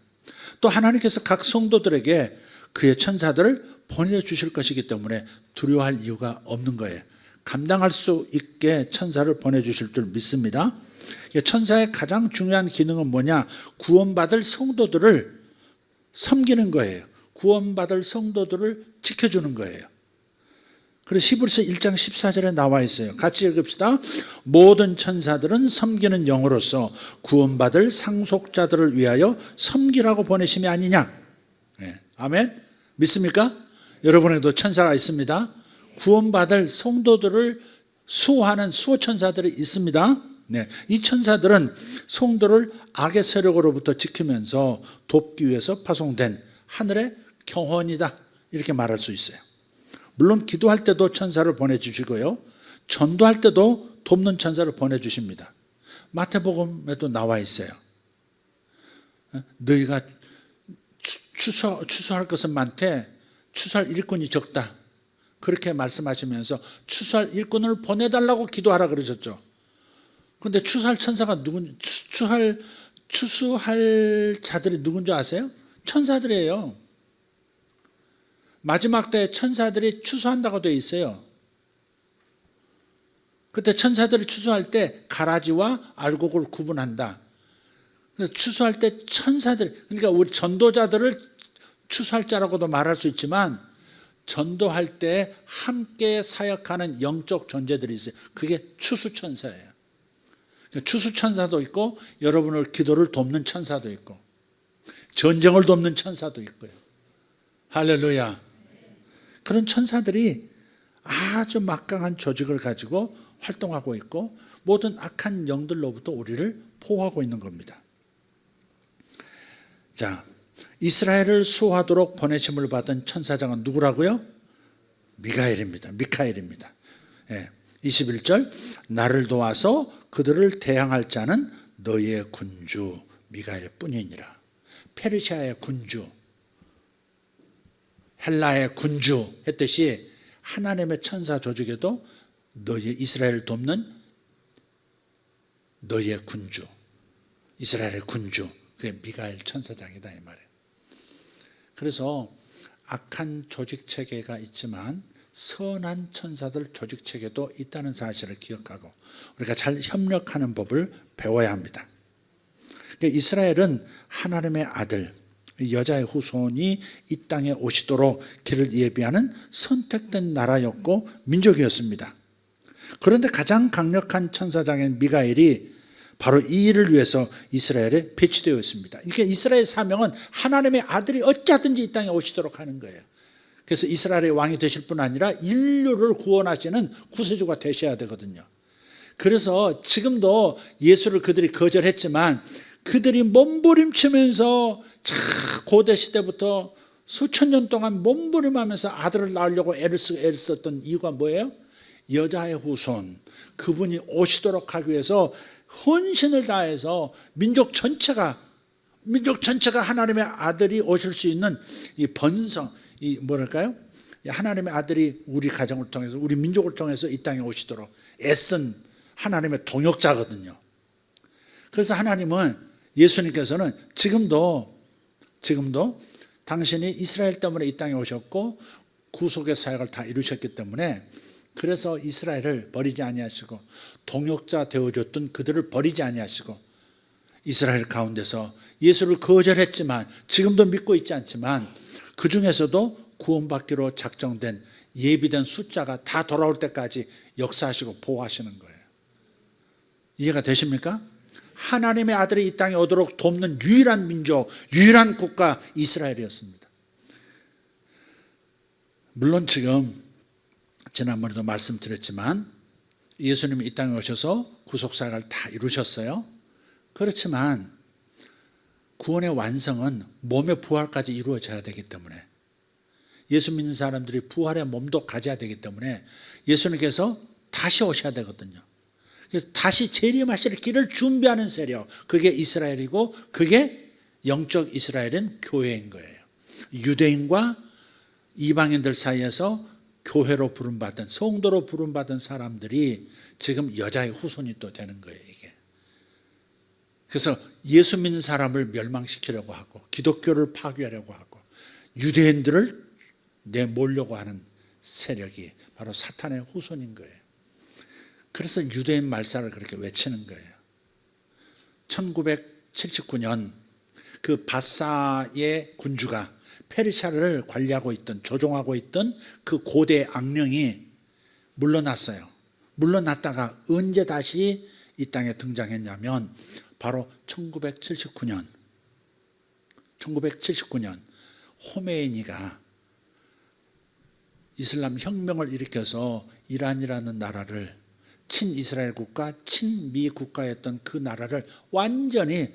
또 하나님께서 각 성도들에게 그의 천사들을 보내주실 것이기 때문에 두려워할 이유가 없는 거예요. 감당할 수 있게 천사를 보내주실 줄 믿습니다. 천사의 가장 중요한 기능은 뭐냐? 구원받을 성도들을 섬기는 거예요. 구원받을 성도들을 지켜주는 거예요. 그래서 히브리서 1장 14절에 나와 있어요. 같이 읽읍시다. 모든 천사들은 섬기는 영으로서 구원받을 상속자들을 위하여 섬기라고 보내심이 아니냐. 네. 아멘. 믿습니까? 여러분에게도 천사가 있습니다. 구원받을 성도들을 수호하는 수호천사들이 있습니다. 네. 이 천사들은 성도를 악의 세력으로부터 지키면서 돕기 위해서 파송된 하늘의 경호원이다, 이렇게 말할 수 있어요. 물론 기도할 때도 천사를 보내주시고요, 전도할 때도 돕는 천사를 보내주십니다. 마태복음에도 나와 있어요. 너희가 추수할 것은 많되 추수할 일꾼이 적다, 그렇게 말씀하시면서 추수할 일꾼을 보내달라고 기도하라 그러셨죠. 그런데 추수할 천사가 추수할 자들이 누군지 아세요? 천사들이에요. 마지막 때에 천사들이 추수한다고 되어 있어요. 그때 천사들이 추수할 때 가라지와 알곡을 구분한다. 그래서 추수할 때 천사들, 그러니까 우리 전도자들을 추수할 자라고도 말할 수 있지만 전도할 때 함께 사역하는 영적 존재들이 있어요. 그게 추수천사예요. 추수천사도 있고 여러분을 기도를 돕는 천사도 있고 전쟁을 돕는 천사도 있고요. 할렐루야. 그런 천사들이 아주 막강한 조직을 가지고 활동하고 있고 모든 악한 영들로부터 우리를 보호하고 있는 겁니다. 자, 이스라엘을 수호하도록 보내심을 받은 천사장은 누구라고요? 미카엘입니다. 21절, 나를 도와서 그들을 대항할 자는 너희의 군주 미카엘 뿐이니라. 페르시아의 군주, 헬라의 군주 했듯이 하나님의 천사 조직에도 너희 이스라엘을 돕는 너희의 군주, 이스라엘의 군주, 그게 미카엘 천사장이다 이 말이에요. 그래서 악한 조직 체계가 있지만 선한 천사들 조직 체계도 있다는 사실을 기억하고 우리가 잘 협력하는 법을 배워야 합니다. 그러니까 이스라엘은 하나님의 아들, 여자의 후손이 이 땅에 오시도록 길을 예비하는 선택된 나라였고 민족이었습니다. 그런데 가장 강력한 천사장인 미카엘이 바로 이 일을 위해서 이스라엘에 배치되어 있습니다. 이게 이스라엘 사명은 하나님의 아들이 어찌하든지 이 땅에 오시도록 하는 거예요. 그래서 이스라엘의 왕이 되실 뿐 아니라 인류를 구원하시는 구세주가 되셔야 되거든요. 그래서 지금도 예수를 그들이 거절했지만 그들이 몸부림치면서 고대 시대부터 수천 년 동안 몸부림하면서 아들을 낳으려고 애를 썼던 이유가 뭐예요? 여자의 후손, 그분이 오시도록 하기 위해서 헌신을 다해서 민족 전체가 하나님의 아들이 오실 수 있는 이 번성, 이 뭐랄까요? 하나님의 아들이 우리 가정을 통해서, 우리 민족을 통해서 이 땅에 오시도록 애쓴 하나님의 동역자거든요. 그래서 하나님은, 예수님께서는 지금도 당신이 이스라엘 때문에 이 땅에 오셨고 구속의 사역을 다 이루셨기 때문에, 그래서 이스라엘을 버리지 아니하시고 동역자 되어줬던 그들을 버리지 아니하시고 이스라엘 가운데서 예수를 거절했지만 지금도 믿고 있지 않지만 그 중에서도 구원받기로 작정된 예비된 숫자가 다 돌아올 때까지 역사하시고 보호하시는 거예요. 이해가 되십니까? 하나님의 아들이 이 땅에 오도록 돕는 유일한 민족, 유일한 국가 이스라엘이었습니다. 물론 지금 지난번에도 말씀드렸지만 예수님이 이 땅에 오셔서 구속사역을 다 이루셨어요. 그렇지만 구원의 완성은 몸의 부활까지 이루어져야 되기 때문에, 예수 믿는 사람들이 부활의 몸도 가져야 되기 때문에 예수님께서 다시 오셔야 되거든요. 그래서 다시 재림하실 길을 준비하는 세력, 그게 이스라엘이고 그게 영적 이스라엘은 교회인 거예요. 유대인과 이방인들 사이에서 교회로 부름받은, 성도로 부름받은 사람들이 지금 여자의 후손이 또 되는 거예요, 이게. 그래서 예수 믿는 사람을 멸망시키려고 하고, 기독교를 파괴하려고 하고, 유대인들을 내몰려고 하는 세력이 바로 사탄의 후손인 거예요. 그래서 유대인 말살을 그렇게 외치는 거예요. 1979년 그 바사의 군주가 페르시아를 관리하고 있던, 조종하고 있던 그 고대 악령이 물러났어요. 물러났다가 언제 다시 이 땅에 등장했냐면 바로 1979년 호메이니가 이슬람 혁명을 일으켜서 이란이라는 나라를, 친이스라엘 국가, 친미 국가였던 그 나라를 완전히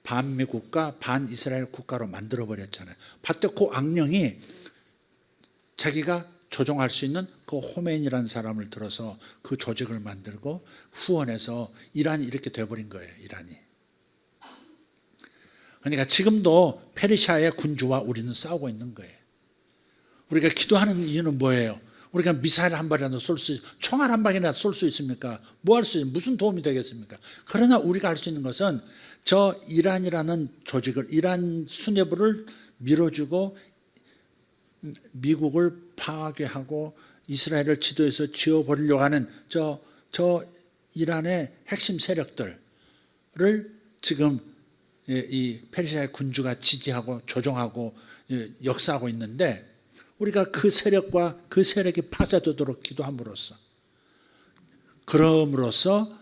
반미 국가, 반이스라엘 국가로 만들어 버렸잖아요. 바테코 악령이 자기가 조종할 수 있는 그 호메인이라는 사람을 들어서 그 조직을 만들고 후원해서 이란이 이렇게 돼버린 거예요. 이란이. 그러니까 지금도 페르시아의 군주와 우리는 싸우고 있는 거예요. 우리가 기도하는 이유는 뭐예요? 우리가 미사일 한 발이라도 쏠 수, 총알 한 방이라도 쏠 수 있습니까? 뭐 할 수 있습니까? 무슨 도움이 되겠습니까? 그러나 우리가 할 수 있는 것은 저 이란이라는 조직을, 이란 수뇌부를 밀어주고 미국을 파괴하고 이스라엘을 지도에서 지워버리려고 하는 저 이란의 핵심 세력들을 지금 이 페르시아의 군주가 지지하고 조종하고 역사하고 있는데, 우리가 그 세력과 그 세력이 파쇄되도록 기도함으로써, 그럼으로써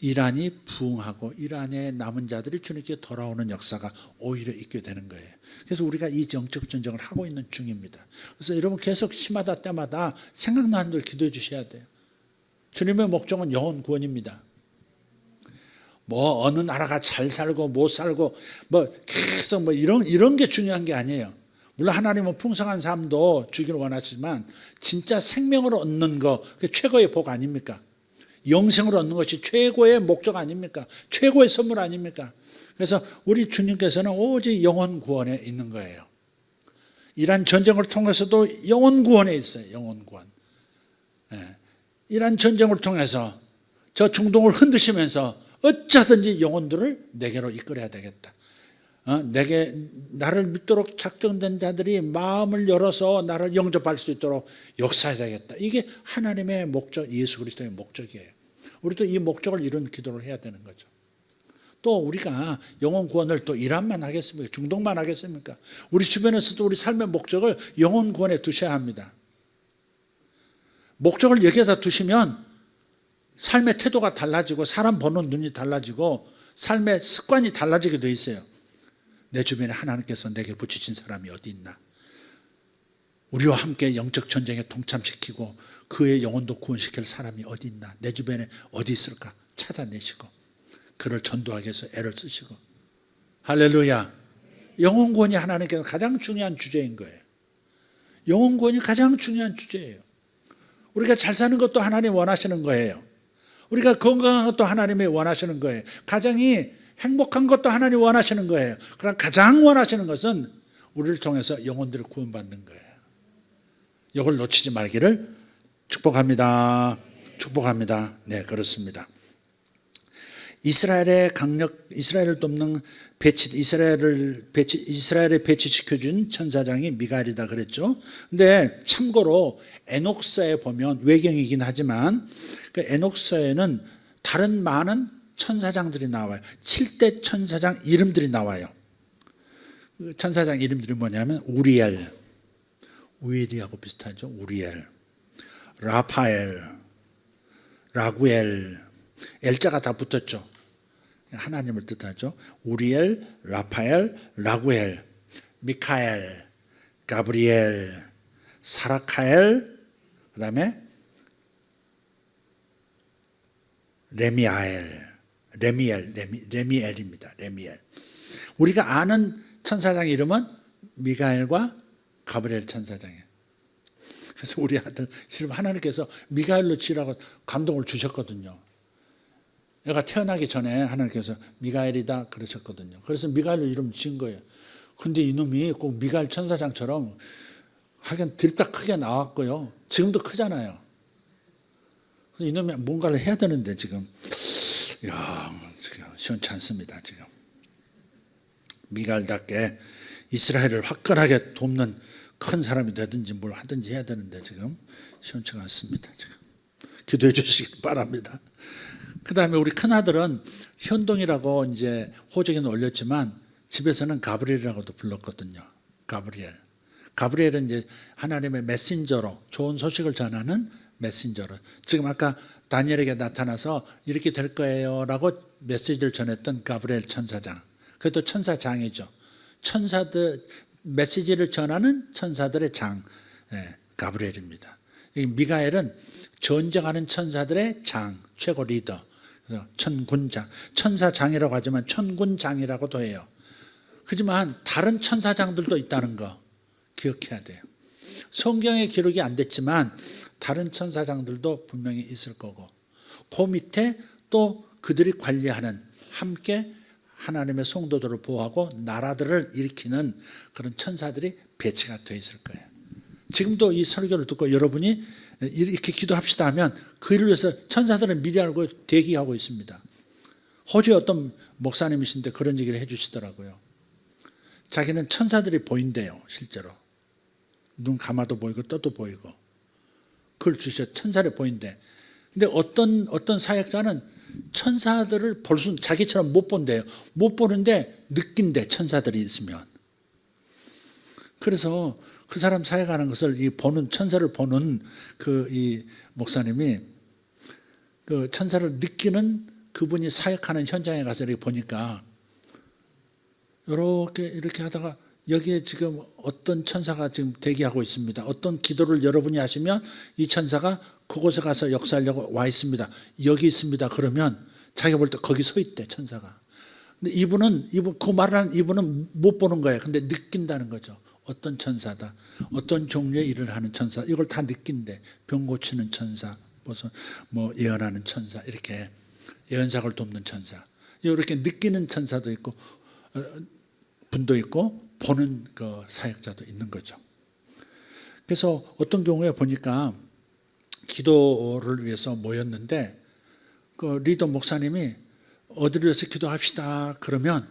이란이 부흥하고 이란의 남은 자들이 주님께 돌아오는 역사가 오히려 있게 되는 거예요. 그래서 우리가 이 영적 전쟁을 하고 있는 중입니다. 그래서 여러분 계속 시마다 때마다 생각나는 들 기도해 주셔야 돼요. 주님의 목적은 영혼 구원입니다. 뭐 어느 나라가 잘 살고 못 살고 뭐 계속 뭐 이런 게 중요한 게 아니에요. 물론 하나님은 풍성한 삶도 주기를 원하시지만 진짜 생명을 얻는 거, 그게 최고의 복 아닙니까? 영생을 얻는 것이 최고의 목적 아닙니까? 최고의 선물 아닙니까? 그래서 우리 주님께서는 오직 영혼 구원에 있는 거예요. 이란 전쟁을 통해서도 영혼 구원에 있어요. 영혼 구원. 이란 전쟁을 통해서 저 중동을 흔드시면서 어쩌든지 영혼들을 내게로 이끌어야 되겠다. 내게 나를 믿도록 작정된 자들이 마음을 열어서 나를 영접할 수 있도록 역사해야 되겠다. 이게 하나님의 목적, 예수 그리스도의 목적이에요. 우리도 이 목적을 이룬 기도를 해야 되는 거죠. 또 우리가 영혼 구원을 또 이란만 하겠습니까? 중동만 하겠습니까? 우리 주변에서도 우리 삶의 목적을 영혼 구원에 두셔야 합니다. 목적을 여기에다 두시면 삶의 태도가 달라지고 사람 보는 눈이 달라지고 삶의 습관이 달라지게 돼 있어요. 내 주변에 하나님께서 내게 붙이신 사람이 어디 있나? 우리와 함께 영적 전쟁에 동참시키고 그의 영혼도 구원시킬 사람이 어디 있나? 내 주변에 어디 있을까? 찾아내시고 그를 전도하기 위해서 애를 쓰시고. 할렐루야. 영혼 구원이 하나님께서 가장 중요한 주제인 거예요. 영혼 구원이 가장 중요한 주제예요. 우리가 잘 사는 것도 하나님 원하시는 거예요. 우리가 건강한 것도 하나님이 원하시는 거예요. 가정이 행복한 것도 하나님 원하시는 거예요. 그러나 가장 원하시는 것은 우리를 통해서 영혼들을 구원받는 거예요. 이걸 놓치지 말기를 축복합니다. 축복합니다. 네, 그렇습니다. 이스라엘의 이스라엘을 돕는 이스라엘에 배치시켜준 천사장이 미가엘이다 그랬죠. 근데 참고로 에녹서에 보면 외경이긴 하지만 그 에녹서에는 다른 많은 천사장들이 나와요. 7대 천사장 이름들이 나와요. 그 천사장 이름들이 뭐냐면 우리엘하고 비슷하죠. 우리엘, 라파엘, 라구엘, 엘자가 다 붙었죠. 하나님을 뜻하죠. 우리엘, 라파엘, 라구엘, 미카엘, 가브리엘, 사라카엘, 그 다음에 레미엘입니다. 레미엘. 우리가 아는 천사장 이름은 미가엘과 가브리엘 천사장이에요. 그래서 우리 아들 실은 하나님께서 미가엘로 지으라고 감동을 주셨거든요. 얘가 태어나기 전에 하나님께서 미가엘이다 그러셨거든요. 그래서 미가엘로 이름 지은 거예요. 근데 이놈이 꼭 미가엘 천사장처럼 하긴 들딱 크게 나왔고요. 지금도 크잖아요. 이놈이 뭔가를 해야 되는데 지금 지금 시원치 않습니다. 지금 미갈답게 이스라엘을 화끈하게 돕는 큰 사람이 되든지 뭘 하든지 해야 되는데 지금 시원치가 않습니다. 지금 기도해 주시기 바랍니다. 그 다음에 우리 큰아들은 현동이라고 이제 호적에는 올렸지만 집에서는 가브리엘이라고도 불렀거든요. 가브리엘은 이제 하나님의 메신저로 좋은 소식을 전하는 메신저로, 지금 아까 다니엘에게 나타나서 이렇게 될 거예요 라고 메시지를 전했던 가브리엘 천사장, 그것도 천사장이죠. 천사들 메시지를 전하는 천사들의 장, 가브리엘입니다. 미가엘은 전쟁하는 천사들의 장, 최고 리더, 그래서 천군장, 천사장이라고 하지만 천군장이라고도 해요. 하지만 다른 천사장들도 있다는 거 기억해야 돼요. 성경에 기록이 안 됐지만 다른 천사장들도 분명히 있을 거고, 그 밑에 또 그들이 관리하는, 함께 하나님의 성도들을 보호하고 나라들을 일으키는 그런 천사들이 배치가 되어 있을 거예요. 지금도 이 설교를 듣고 여러분이 이렇게 기도합시다 하면 그 일을 위해서 천사들은 미리 알고 대기하고 있습니다. 호주의 어떤 목사님이신데 그런 얘기를 해주시더라고요. 자기는 천사들이 보인대요. 실제로 눈 감아도 보이고 떠도 보이고 그걸 주셔. 천사를 보인대. 근데 어떤 사역자는 천사들을 볼 수, 자기처럼 못 본대요. 못 보는데 느낀대, 천사들이 있으면. 그래서 그 사람 사역하는 것을 이 보는, 천사를 보는 이 목사님이 그 천사를 느끼는 그분이 사역하는 현장에 가서 이렇게 보니까 이렇게 하다가 여기에 지금 어떤 천사가 지금 대기하고 있습니다. 어떤 기도를 여러분이 하시면 이 천사가 그곳에 가서 역사하려고 와 있습니다. 여기 있습니다. 그러면 자기가 볼 때 거기 서 있대, 천사가. 근데 이분 그 말을 하는 이분은 못 보는 거예요. 근데 느낀다는 거죠. 어떤 천사다, 어떤 종류의 일을 하는 천사, 이걸 다 느낀대. 병 고치는 천사, 무슨 예언하는 천사, 이렇게 예언사를 돕는 천사, 이렇게 느끼는 천사도 있고 분도 있고 보는 그 사역자도 있는 거죠. 그래서 어떤 경우에 보니까 기도를 위해서 모였는데 그 리더 목사님이 어디를 위해서 기도합시다 그러면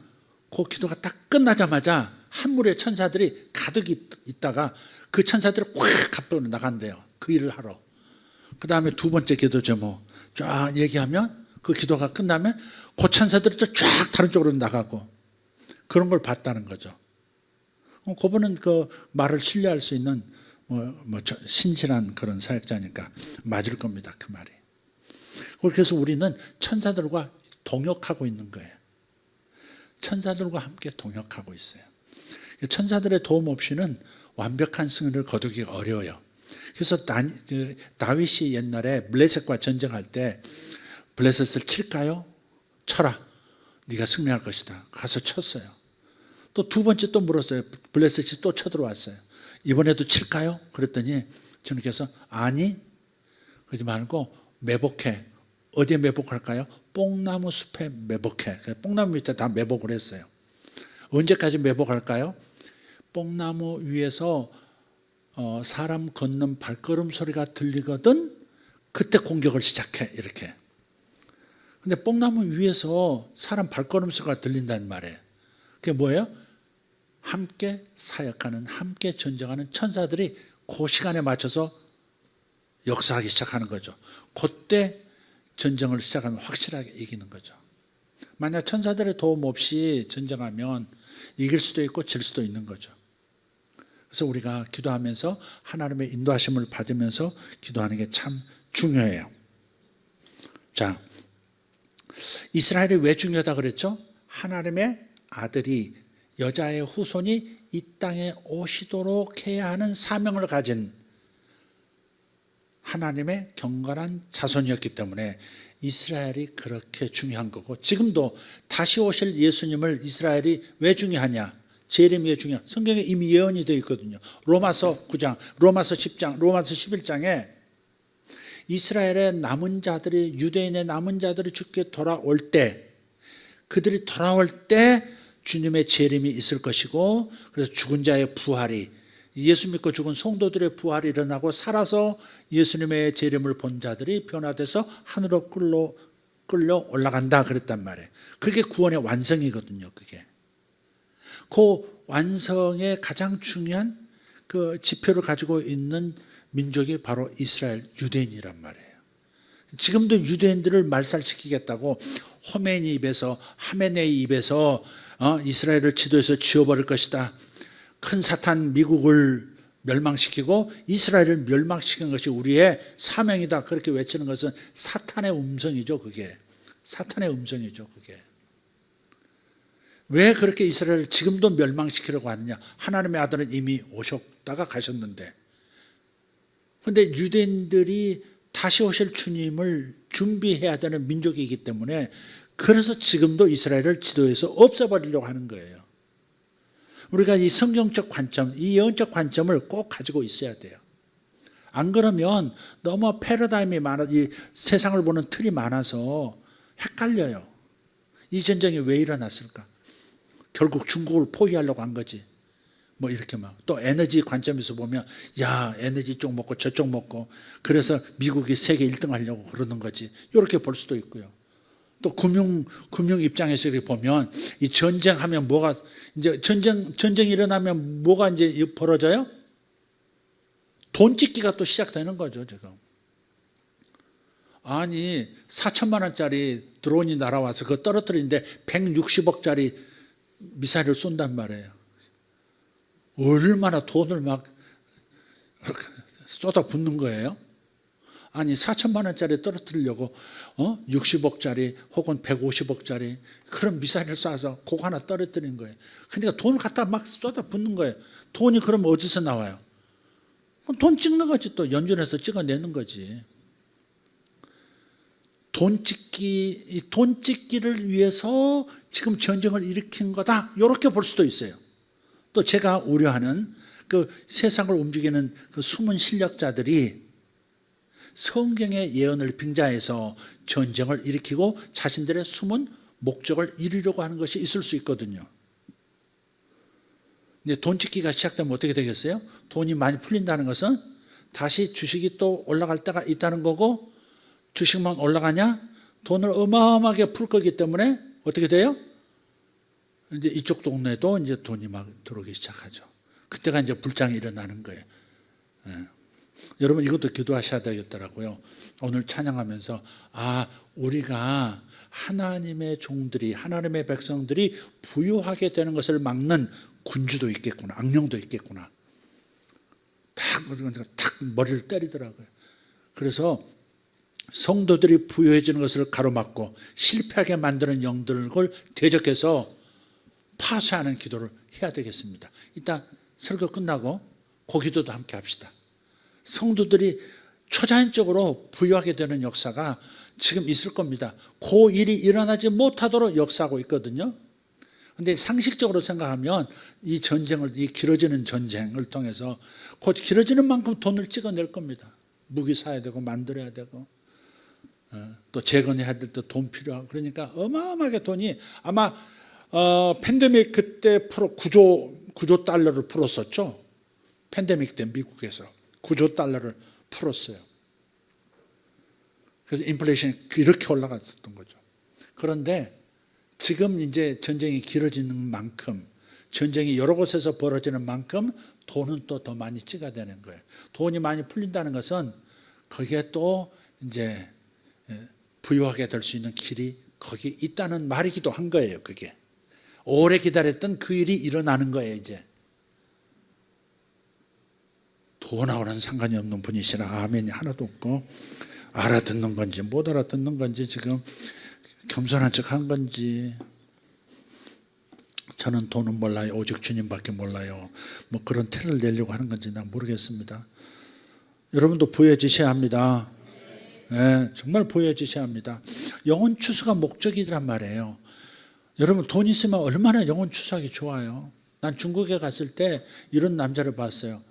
그 기도가 딱 끝나자마자 한 무리의 천사들이 가득 있다가 그 천사들이 꽉 갑자기 나간대요. 그 일을 하러. 그 다음에 두 번째 기도 제목 쫙 얘기하면 그 기도가 끝나면 그 천사들이 또 쫙 다른 쪽으로 나가고 그런 걸 봤다는 거죠. 그분은 그 말을 신뢰할 수 있는 신실한 그런 사역자니까 맞을 겁니다. 그 말이. 그래서 우리는 천사들과 동역하고 있는 거예요. 천사들과 함께 동역하고 있어요. 천사들의 도움 없이는 완벽한 승리를 거두기가 어려워요. 그래서 다윗이 옛날에 블레셋과 전쟁할 때 블레셋을 칠까요? 쳐라. 네가 승리할 것이다. 가서 쳤어요. 또 두 번째 또 물었어요. 블레셋이 또 쳐들어왔어요. 이번에도 칠까요? 그랬더니 주님께서 아니, 그러지 말고 매복해. 어디에 매복할까요? 뽕나무 숲에 매복해. 뽕나무 밑에 다 매복을 했어요. 언제까지 매복할까요? 뽕나무 위에서 사람 걷는 발걸음 소리가 들리거든 그때 공격을 시작해. 이렇게. 근데 뽕나무 위에서 사람 발걸음 소리가 들린다는 말이에요. 그게 뭐예요? 함께 사역하는, 함께 전쟁하는 천사들이 그 시간에 맞춰서 역사하기 시작하는 거죠. 그때 전쟁을 시작하면 확실하게 이기는 거죠. 만약 천사들의 도움 없이 전쟁하면 이길 수도 있고 질 수도 있는 거죠. 그래서 우리가 기도하면서 하나님의 인도하심을 받으면서 기도하는 게 참 중요해요. 자, 이스라엘이 왜 중요하다 그랬죠? 하나님의 아들이, 여자의 후손이 이 땅에 오시도록 해야 하는 사명을 가진 하나님의 경건한 자손이었기 때문에 이스라엘이 그렇게 중요한 거고, 지금도 다시 오실 예수님을 이스라엘이 왜 중요하냐? 재림이 왜 중요하냐? 성경에 이미 예언이 되어 있거든요. 로마서 9장, 로마서 10장, 로마서 11장에 이스라엘의 남은 자들이, 유대인의 남은 자들이 죽게 돌아올 때, 그들이 돌아올 때 주님의 재림이 있을 것이고, 그래서 죽은 자의 부활이 예수 믿고 죽은 성도들의 부활이 일어나고 살아서 예수님의 재림을 본 자들이 변화돼서 하늘로 끌려 올라간다 그랬단 말이에요. 그게 구원의 완성이거든요. 그게 그 완성의 가장 중요한 그 지표를 가지고 있는 민족이 바로 이스라엘 유대인이란 말이에요. 지금도 유대인들을 말살시키겠다고 호메니 입에서 하메네이 입에서 이스라엘을 지도에서 지워버릴 것이다. 큰 사탄 미국을 멸망시키고 이스라엘을 멸망시키는 것이 우리의 사명이다. 그렇게 외치는 것은 사탄의 음성이죠. 그게 사탄의 음성이죠. 그게 왜 그렇게 이스라엘을 지금도 멸망시키려고 하느냐. 하나님의 아들은 이미 오셨다가 가셨는데, 그런데 유대인들이 다시 오실 주님을 준비해야 되는 민족이기 때문에 그래서 지금도 이스라엘을 지도에서 없애버리려고 하는 거예요. 우리가 이 성경적 관점, 이 영적 관점을 꼭 가지고 있어야 돼요. 안 그러면 너무 패러다임이 많아, 이 세상을 보는 틀이 많아서 헷갈려요. 이 전쟁이 왜 일어났을까? 결국 중국을 포위하려고 한 거지. 뭐 이렇게 막 또 에너지 관점에서 보면 야 에너지 쪽 먹고 저쪽 먹고 그래서 미국이 세계 1등 하려고 그러는 거지. 이렇게 볼 수도 있고요. 또 금융 입장에서 이렇게 보면 이 전쟁하면 뭐가 이제 전쟁이 일어나면 뭐가 이제 벌어져요? 돈 찍기가 또 시작되는 거죠, 지금. 아니 4천만 원짜리 드론이 날아와서 그거 떨어뜨리는데 160억짜리 미사일을 쏜단 말이에요. 얼마나 돈을 막 쏟아붓는 거예요? 아니 4천만 원짜리 떨어뜨리려고 60억짜리 혹은 150억짜리 그런 미사일을 쏴서 그거 하나 떨어뜨린 거예요. 그러니까 돈을 갖다 막 쏟아붓는 거예요. 돈이 그럼 어디서 나와요? 돈 찍는 거지. 또 연준에서 찍어내는 거지. 돈 찍기를 위해서 지금 전쟁을 일으킨 거다. 이렇게 볼 수도 있어요. 또 제가 우려하는 그 세상을 움직이는 그 숨은 실력자들이 성경의 예언을 빙자해서 전쟁을 일으키고 자신들의 숨은 목적을 이루려고 하는 것이 있을 수 있거든요. 근데 돈 찍기가 시작되면 어떻게 되겠어요? 돈이 많이 풀린다는 것은 다시 주식이 또 올라갈 때가 있다는 거고, 주식만 올라가냐? 돈을 어마어마하게 풀 거기 때문에 어떻게 돼요? 이제 이쪽 동네도 이제 돈이 막 들어오기 시작하죠. 그때가 이제 불장이 일어나는 거예요. 예. 여러분 이것도 기도하셔야 되겠더라고요. 오늘 찬양하면서 우리가 하나님의 종들이, 하나님의 백성들이 부유하게 되는 것을 막는 군주도 있겠구나, 악령도 있겠구나. 탁 머리를 때리더라고요. 그래서 성도들이 부유해지는 것을 가로막고 실패하게 만드는 영들을 대적해서 파쇄하는 기도를 해야 되겠습니다. 이따 설교 끝나고 그 기도도 함께 합시다. 성도들이 초자연적으로 부유하게 되는 역사가 지금 있을 겁니다. 그 일이 일어나지 못하도록 역사하고 있거든요. 그런데 상식적으로 생각하면 이 전쟁을, 이 길어지는 전쟁을 통해서 곧 길어지는 만큼 돈을 찍어낼 겁니다. 무기 사야 되고 만들어야 되고 또 재건해야 될 때 돈 필요하고, 그러니까 어마어마하게 돈이 아마 팬데믹 그때 9조 달러를 풀었었죠. 팬데믹 때 미국에서 9조 달러를 풀었어요. 그래서 인플레이션이 이렇게 올라갔었던 거죠. 그런데 지금 이제 전쟁이 길어지는 만큼, 전쟁이 여러 곳에서 벌어지는 만큼 돈은 또 더 많이 찍어야 되는 거예요. 돈이 많이 풀린다는 것은 거기에 또 이제 부유하게 될 수 있는 길이 거기 있다는 말이기도 한 거예요. 그게 오래 기다렸던 그 일이 일어나는 거예요. 이제 돈하고는 상관이 없는 분이시라 아멘이 하나도 없고, 알아듣는 건지 못 알아듣는 건지, 지금 겸손한 척 한 건지, 저는 돈은 몰라요, 오직 주님밖에 몰라요, 뭐 그런 태를 내려고 하는 건지 난 모르겠습니다. 여러분도 부유해지셔야 합니다. 네, 정말 부유해지셔야 합니다. 영혼 추수가 목적이란 말이에요. 여러분 돈 있으면 얼마나 영혼 추수하기 좋아요. 난 중국에 갔을 때 이런 남자를 봤어요.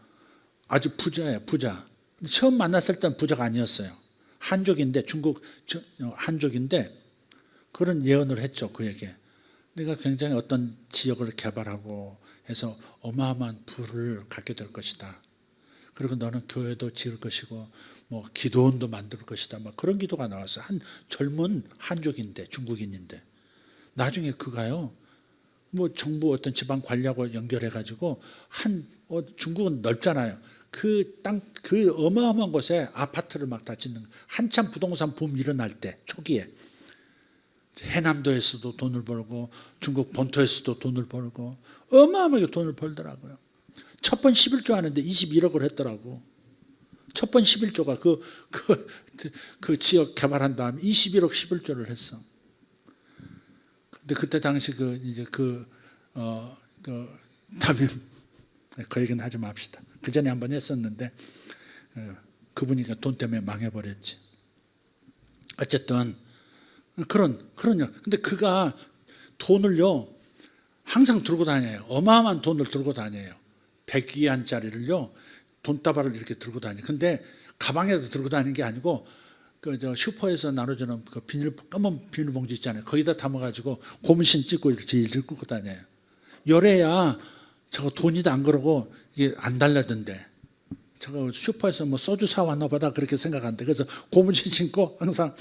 아주 부자예요, 부자. 처음 만났을 땐 부자가 아니었어요. 한족인데, 중국 한족인데 그런 예언을 했죠, 그에게. 내가 굉장히 어떤 지역을 개발하고 해서 어마어마한 부를 갖게 될 것이다. 그리고 너는 교회도 지을 것이고 뭐 기도원도 만들 것이다. 막 그런 기도가 나왔어. 한 젊은 한족인데, 중국인인데 나중에 그가요 뭐 정부 어떤 지방 관리하고 연결해 가지고 중국은 넓잖아요. 그 땅, 그 어마어마한 곳에 아파트를 막 다 짓는, 한참 부동산 붐 일어날 때 초기에 해남도에서도 돈을 벌고 중국 본토에서도 돈을 벌고 어마어마하게 돈을 벌더라고요. 첫 번 11조 하는데 21억을 했더라고. 첫 번 11조가 그 지역 개발한 다음에 21억 11조를 했어. 근데 그때 당시 담임, 그 얘기는 하지 맙시다. 그 전에 한번 했었는데 그분이 돈 때문에 망해버렸지. 어쨌든 그런요. 근데 그가 돈을요 항상 들고 다녀요. 어마어마한 돈을 들고 다녀요. 100위안짜리를요 돈다발을 이렇게 들고 다녀요. 근데 가방에다 들고 다니는 게 아니고 슈퍼에서 나눠주는 그 검은 비닐봉지 있잖아요. 거기다 담아가지고 고무신 찍고 이렇게 들고 다녀요. 요래야 저거 돈이다 안 그러고 이게 안 달라던데. 저거 슈퍼에서 뭐 소주 사왔나 보다 그렇게 생각하는데, 그래서 고무신 신고 항상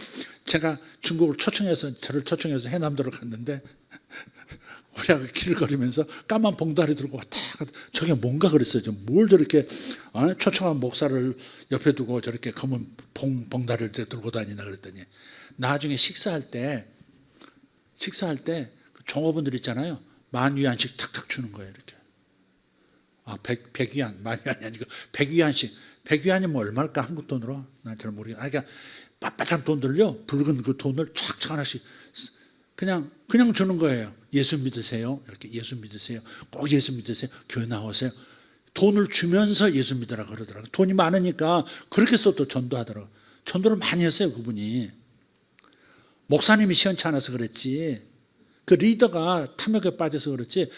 제가 중국을 저를 초청해서 해남도를 갔는데 우리가 길을 걸으면서 까만 봉다리 들고 왔다 갔다. 저게 뭔가 그랬어요. 뭘 저렇게 초청한 목사를 옆에 두고 저렇게 검은 봉다리를 들고 다니나 그랬더니, 나중에 식사할 때 종업원들 있잖아요. 10,000위안씩 탁탁 주는 거예요. 이렇게. 100위안, 10,000위안이 아니고 100위안씩. 100위안이 뭐 얼마일까 한국 돈으로? 난 잘 모르겠어요. 그러니까 빳빳한 돈들요, 붉은 그 돈을 촥촥 하나씩 그냥 주는 거예요. 예수 믿으세요. 이렇게 예수 믿으세요. 꼭 예수 믿으세요. 교회 나오세요. 돈을 주면서 예수 믿으라 그러더라고요. 돈이 많으니까 그렇게 해서 또 전도하더라고요. 전도를 많이 했어요, 그분이. 목사님이 시원치 않아서 그랬지, 그 리더가 탐욕에 빠져서 그렇지,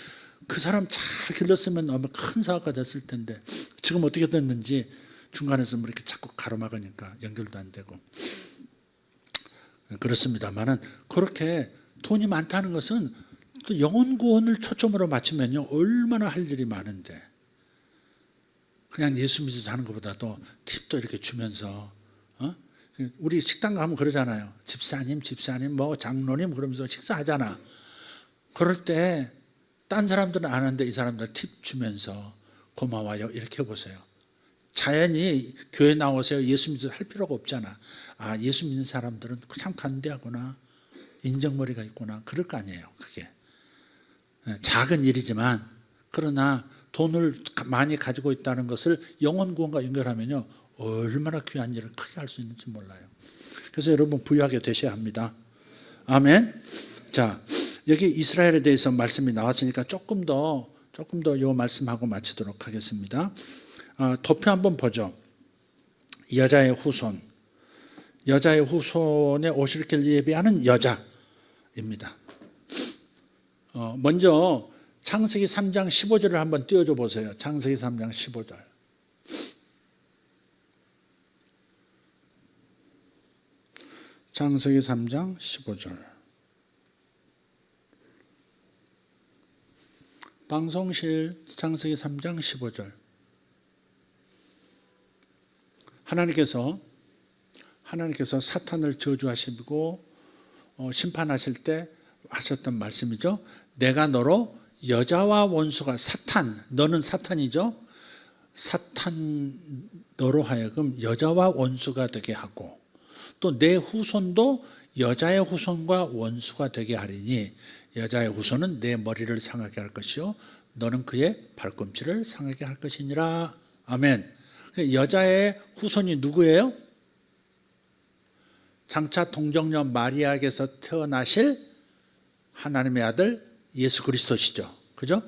그 사람 잘 길렀으면 아마 큰 사업가 됐을 텐데 지금 어떻게 됐는지 중간에서 뭐 이렇게 자꾸 가로막으니까 연결도 안 되고 그렇습니다만은, 그렇게 돈이 많다는 것은 또 영혼 구원을 초점으로 맞추면요 얼마나 할 일이 많은데, 그냥 예수 믿어서 하는 것보다도 팁도 이렇게 주면서 우리 식당 가면 그러잖아요. 집사님 뭐 장로님 그러면서 식사하잖아. 그럴 때 딴 사람들은 안 하는데 이 사람들 팁 주면서 고마워요 이렇게 해보세요. 자연히 교회 나오세요 예수 믿어서 할 필요가 없잖아. 예수 믿는 사람들은 참 간대하구나, 인정머리가 있구나, 그럴 거 아니에요. 그게 작은 일이지만, 그러나 돈을 많이 가지고 있다는 것을 영혼 구원과 연결하면요 얼마나 귀한 일을 크게 할 수 있는지 몰라요. 그래서 여러분 부유하게 되셔야 합니다. 아멘. 자, 여기 이스라엘에 대해서 말씀이 나왔으니까 조금 더 이 말씀하고 마치도록 하겠습니다. 도표 한번 보죠. 여자의 후손에 오실 길 예비하는 여자입니다. 먼저 창세기 3장 15절을 한번 띄워줘 보세요. 창세기 3장 15절. 창세기 3장 15절. 방송실 창세기 3장 15절. 하나님께서 사탄을 저주하시고 심판하실 때 하셨던 말씀이죠. 내가 너로 여자와 원수가, 너는 사탄이죠. 사탄 너로 하여금 여자와 원수가 되게 하고, 또 내 후손도 여자의 후손과 원수가 되게 하리니 여자의 후손은 내 머리를 상하게 할 것이요 너는 그의 발꿈치를 상하게 할 것이니라. 아멘. 여자의 후손이 누구예요? 장차 동정녀 마리아에게서 태어나실 하나님의 아들 예수 그리스도시죠. 그죠?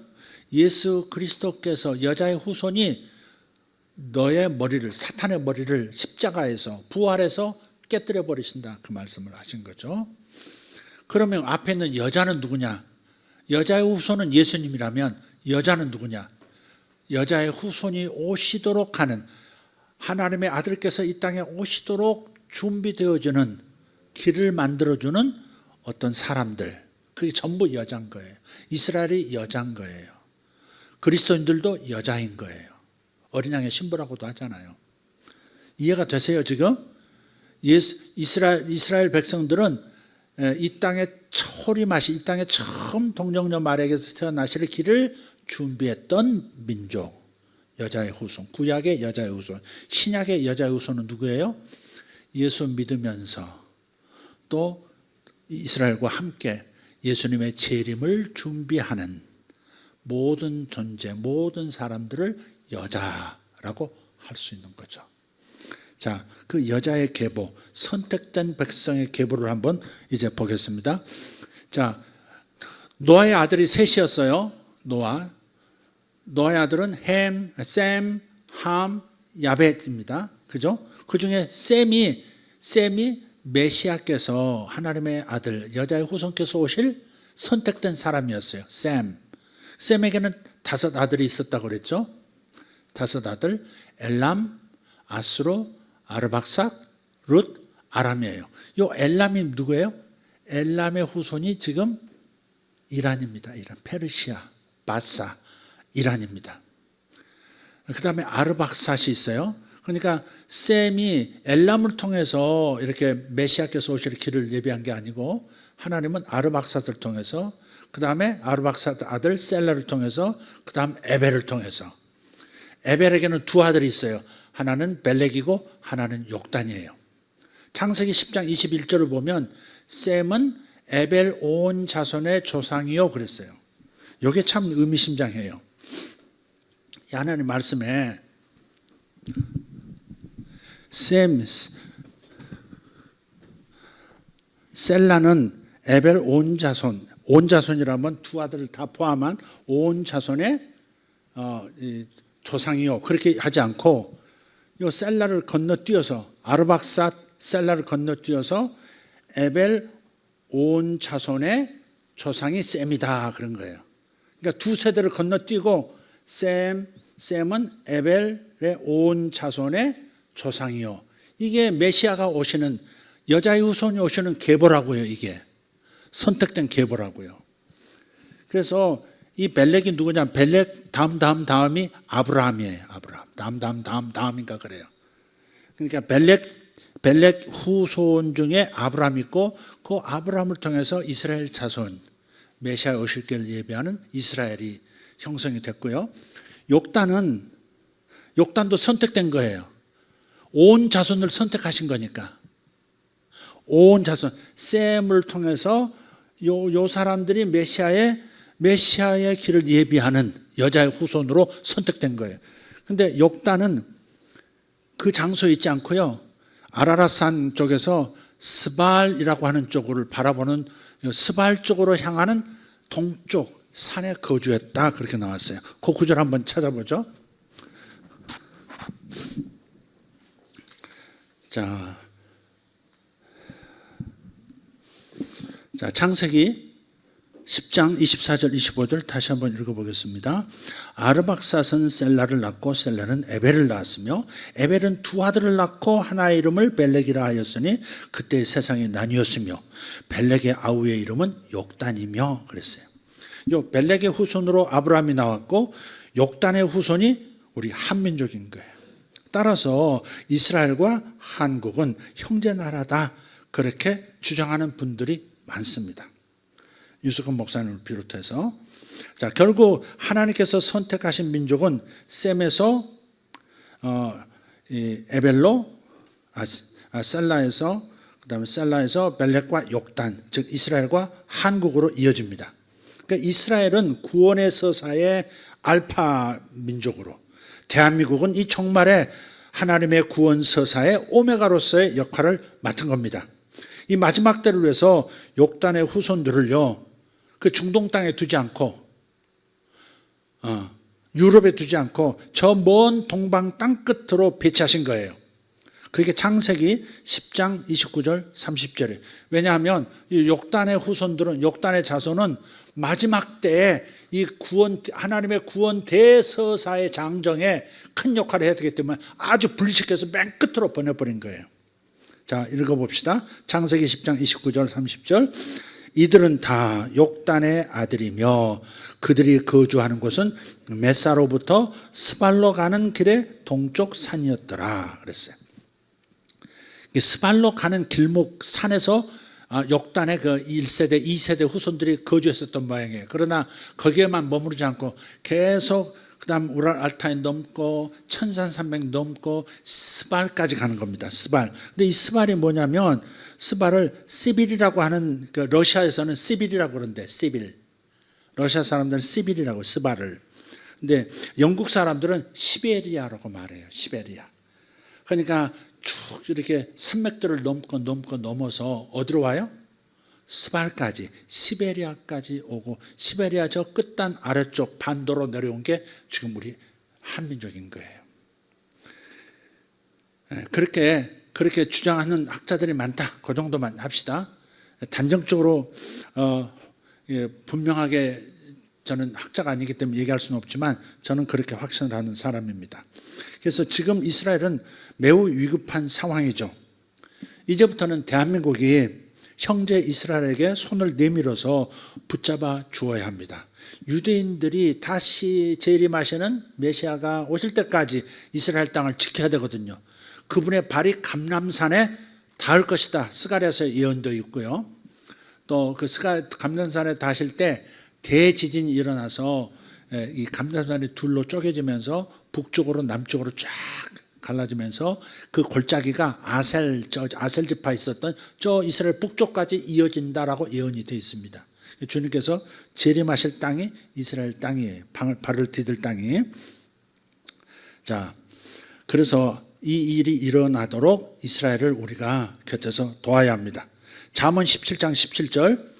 예수 그리스도께서, 여자의 후손이 너의 머리를, 사탄의 머리를 십자가에서 부활해서 깨뜨려 버리신다, 그 말씀을 하신 거죠. 그러면 앞에 있는 여자는 누구냐? 여자의 후손은 예수님이라면 여자는 누구냐? 여자의 후손이 오시도록 하는, 하나님의 아들께서 이 땅에 오시도록 준비되어주는 길을 만들어주는 어떤 사람들, 그게 전부 여자인 거예요. 이스라엘이 여자인 거예요. 그리스도인들도 여자인 거예요. 어린 양의 신부라고도 하잖아요. 이해가 되세요 지금? 이스라엘 백성들은 이 땅에 초림하시, 이 땅에 처음 동정녀 마리아에게서 태어나실 길을 준비했던 민족. 여자의 후손, 구약의 여자의 후손. 신약의 여자의 후손은 누구예요? 예수 믿으면서 또 이스라엘과 함께 예수님의 재림을 준비하는 모든 존재, 모든 사람들을 여자라고 할 수 있는 거죠. 자, 그 여자의 계보, 선택된 백성의 계보를 한번 이제 보겠습니다. 자, 노아의 아들이 셋이었어요. 노아의 아들은 햄, 셈, 함, 야벳입니다. 그죠? 그 중에 셈이 메시아께서 하나님의 아들, 여자의 후손께서 오실 선택된 사람이었어요. 셈에게는 5 아들이 있었다고 그랬죠. 5 아들, 엘람, 아스로, 아르박삭, 룻, 아람이에요. 이 엘람이 누구예요? 엘람의 후손이 지금 이란입니다. 이란, 페르시아, 바사, 이란입니다. 그 다음에 아르박삭이 있어요. 그러니까 셈이 엘람을 통해서 이렇게 메시아께서 오실 길을 예비한 게 아니고 하나님은 아르박삭을 통해서, 그 다음에 아르박삭 아들 셀라를 통해서, 그 다음 에벨을 통해서. 에벨에게는 2 아들이 있어요. 하나는 벨렉이고 하나는 욕단이에요. 창세기 10장 21절을 보면 셈은 에벨 온 자손의 조상이요 그랬어요. 이게 참 의미심장해요. 이 하나님 말씀에 셀라는 에벨 온 자손이라면 2 아들을 다 포함한 온 자손의 조상이요 그렇게 하지 않고 이 셀라를 건너뛰어서 아르박삿 셀라를 건너뛰어서 에벨 온 자손의 조상이 셈이다 그런 거예요. 그러니까 2 세대를 건너뛰고 셈은 에벨의 온 자손의 조상이요. 이게 메시아가 오시는, 여자의 후손이 오시는 계보라고요. 이게 선택된 계보라고요. 그래서 이 벨렉이 누구냐? 벨렉 다음이 아브라함이에요. 다음인가 그래요. 그러니까 벨렉 후손 중에 아브라함이 있고 그 아브라함을 통해서 이스라엘 자손, 메시아 오실 길을 예비하는 이스라엘이 형성이 됐고요. 욕단도 선택된 거예요. 온 자손을 선택하신 거니까. 온 자손, 셈을 통해서 요 사람들이 메시아의 길을 예비하는 여자의 후손으로 선택된 거예요. 근데 욕단은 그 장소에 있지 않고요. 아라랏산 쪽에서 스발이라고 하는 쪽을 바라보는 스발 쪽으로 향하는 동쪽 산에 거주했다 그렇게 나왔어요. 그 구절 한번 찾아보죠. 자, 창세기 10장 24절 25절 다시 한번 읽어보겠습니다. 아르박삿은 셀라를 낳고 셀라는 에벨을 낳았으며 에벨은 2 아들을 낳고 하나의 이름을 벨렉이라 하였으니 그때 세상이 나뉘었으며 벨렉의 아우의 이름은 욕단이며 그랬어요. 요 벨렉의 후손으로 아브라함이 나왔고 욕단의 후손이 우리 한민족인 거예요. 따라서 이스라엘과 한국은 형제 나라다 그렇게 주장하는 분들이 많습니다. 유석헌 목사님을 비롯해서. 자, 결국 하나님께서 선택하신 민족은 셈에서 에벨로 셀라에서, 그다음에 셀라에서 벨렉과 욕단, 즉 이스라엘과 한국으로 이어집니다. 그러니까 이스라엘은 구원의 서사의 알파 민족으로, 대한민국은 이 종말에 하나님의 구원 서사의 오메가로서의 역할을 맡은 겁니다. 이 마지막 때를 위해서 욕단의 후손들을요, 그 중동 땅에 두지 않고 유럽에 두지 않고 저 먼 동방 땅 끝으로 배치하신 거예요. 그게 창세기 10장 29절 30절이에요. 왜냐하면 이 욕단의 후손들은, 욕단의 자손은 마지막 때에 이 구원, 하나님의 구원 대서사의 장정에 큰 역할을 해야 되기 때문에 아주 분리시켜서 맨 끝으로 보내버린 거예요. 자, 읽어봅시다. 창세기 10장 29절 30절. 이들은 다 욕단의 아들이며 그들이 거주하는 곳은 메사로부터 스발로 가는 길의 동쪽 산이었더라 그랬어요. 스발로 가는 길목 산에서 욕단의 그 1세대, 2세대 후손들이 거주했었던 모양이에요. 그러나 거기에만 머무르지 않고 계속 그다음 우랄 알타인 넘고 천산산맥 넘고 스발까지 가는 겁니다. 스발. 근데 이 스발이 뭐냐면 스발을 시빌이라고 하는 그 러시아에서는 시빌이라고 그러는데 시빌. 러시아 사람들은 시빌이라고 스발을. 근데 영국 사람들은 시베리아라고 말해요. 시베리아. 그러니까 쭉 이렇게 산맥들을 넘어서 어디로 와요? 스발까지, 시베리아까지 오고 시베리아 저 끝단 아래쪽 반도로 내려온 게 지금 우리 한민족인 거예요. 그렇게 주장하는 학자들이 많다. 그 정도만 합시다. 단정적으로 분명하게 저는 학자가 아니기 때문에 얘기할 수는 없지만 저는 그렇게 확신을 하는 사람입니다. 그래서 지금 이스라엘은 매우 위급한 상황이죠. 이제부터는 대한민국이 형제 이스라엘에게 손을 내밀어서 붙잡아 주어야 합니다. 유대인들이 다시 재림하시는 메시아가 오실 때까지 이스라엘 땅을 지켜야 되거든요. 그분의 발이 감람산에 닿을 것이다. 스가랴서에 예언되어 있고요. 또 그 감람산에 닿으실 때 대지진이 일어나서 이 감람산이 둘로 쪼개지면서 북쪽으로 남쪽으로 쫙 갈라지면서 그 골짜기가 아셀 지파에 있었던 저 이스라엘 북쪽까지 이어진다라고 예언이 되어 있습니다. 주님께서 재림하실 땅이 이스라엘 땅이에요. 발을 디딜 땅이. 자, 그래서 이 일이 일어나도록 이스라엘을 우리가 곁에서 도와야 합니다. 잠언 17장 17절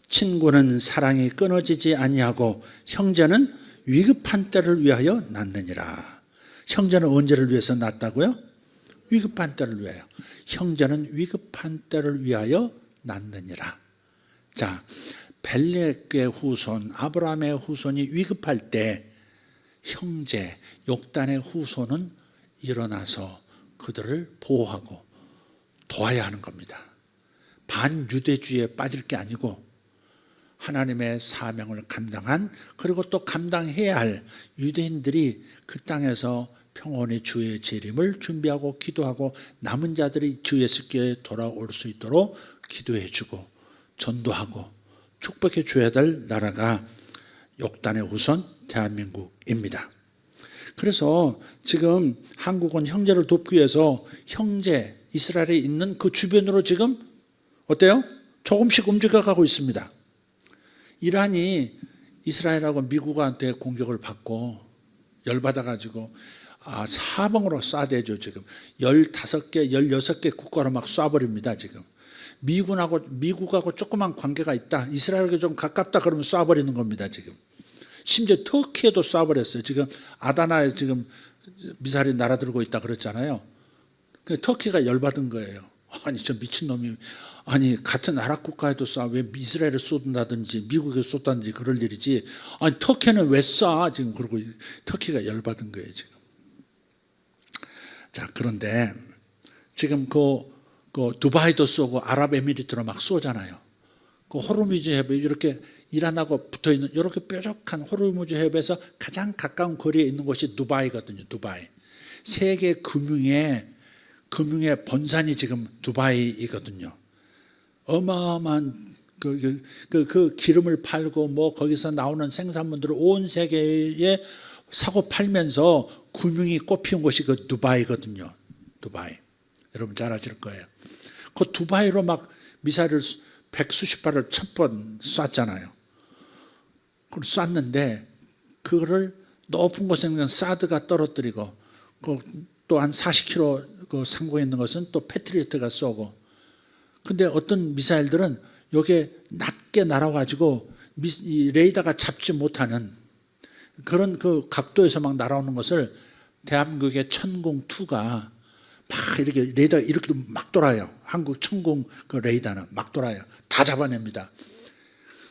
친구는 사랑이 끊어지지 아니하고 형제는 위급한 때를 위하여 낳느니라. 형제는 언제를 위해서 낳았다고요? 위급한 때를 위하여. 형제는 위급한 때를 위하여 낳느니라. 자, 벨렉의 후손, 아브라함의 후손이 위급할 때 형제, 욕단의 후손은 일어나서 그들을 보호하고 도와야 하는 겁니다. 반유대주의에 빠질 게 아니고 하나님의 사명을 감당한, 그리고 또 감당해야 할 유대인들이 그 땅에서 평온히 주의 재림을 준비하고 기도하고 남은 자들이 주 예수께 돌아올 수 있도록 기도해 주고 전도하고 축복해 줘야 될 나라가 욕단의 후손 대한민국입니다. 그래서 지금 한국은 형제를 돕기 위해서 형제 이스라엘에 있는 그 주변으로 지금 어때요? 조금씩 움직여가고 있습니다. 이란이 이스라엘하고 미국한테 공격을 받고 열받아가지고 사방으로 쏴대죠. 지금 15개, 16개 국가로 막 쏴버립니다. 지금 미국하고 조그만 관계가 있다, 이스라엘에게 좀 가깝다 그러면 쏴버리는 겁니다. 지금 심지어 터키에도 쏴버렸어요. 지금 아다나에 지금 미사일이 날아들고 있다 그랬잖아요. 터키가 열받은 거예요. 아니 저 미친놈이, 아니 같은 아랍 국가에도 쏴, 왜 이스라엘을 쏜다든지 미국에 쏜다든지 그럴 일이지, 아니 터키는 왜 쏴? 지금 그러고 터키가 열받은 거예요 지금. 자, 그런데 지금 그 두바이도 쏘고 아랍에미리트로 막 쏘잖아요. 그 호르무즈 해협, 이렇게 이란하고 붙어있는 이렇게 뾰족한 호르무즈 해협에서 가장 가까운 거리에 있는 곳이 두바이거든요. 두바이. 세계 금융의 본산이 지금 두바이이거든요. 어마어마한 그 기름을 팔고 뭐 거기서 나오는 생산물들을 온 세계에 사고 팔면서 금융이 꽃피운 곳이 그 두바이거든요. 두바이. 여러분 잘 아실 거예요. 그 두바이로 막 미사일을 100수십 발을 1000번 쐈잖아요. 그걸 쐈는데 그거를 높은 곳에 있는 사드가 떨어뜨리고, 또 한 40km 그 상공에 있는 것은 또 패트리어트가 쏘고. 근데 어떤 미사일들은 여기에 낮게 날아가지고 이 레이더가 잡지 못하는 그런 그 각도에서 막 날아오는 것을 대한민국의 천공2가 막 이렇게 레이더가 이렇게 막 돌아요. 한국 천공 그 레이더는 막 돌아요. 다 잡아냅니다.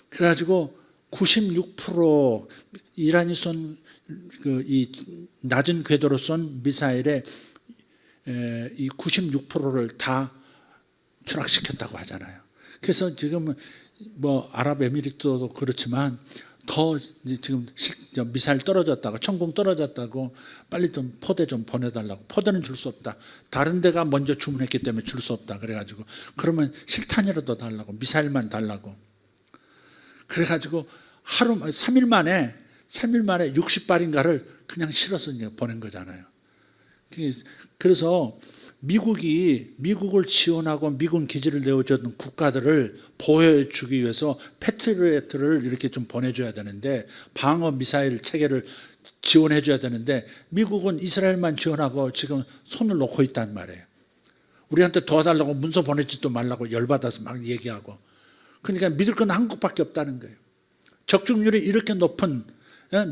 그래가지고 96% 이란이 쏜 이 낮은 궤도로 쏜 미사일의 이 96%를 다 추락시켰다고 하잖아요. 그래서 지금은 뭐 아랍에미리트도 그렇지만 더 지금 미사일 떨어졌다고, 천궁 떨어졌다고 빨리 좀 포대 좀 보내달라고. 포대는 줄 수 없다. 다른 데가 먼저 주문했기 때문에 줄 수 없다. 그래가지고 그러면 실탄이라도 달라고, 미사일만 달라고. 그래가지고 3일 만에 60발인가를 그냥 실어서 이제 보낸 거잖아요. 그래서 미국을 지원하고 미군 기지를 내어주는 국가들을 보호해 주기 위해서 패트리어트를 이렇게 좀 보내줘야 되는데, 방어 미사일 체계를 지원해 줘야 되는데 미국은 이스라엘만 지원하고 지금 손을 놓고 있단 말이에요. 우리한테 도와달라고 문서 보내지도 말라고 열받아서 막 얘기하고. 그러니까 믿을 건 한국밖에 없다는 거예요. 적중률이 이렇게 높은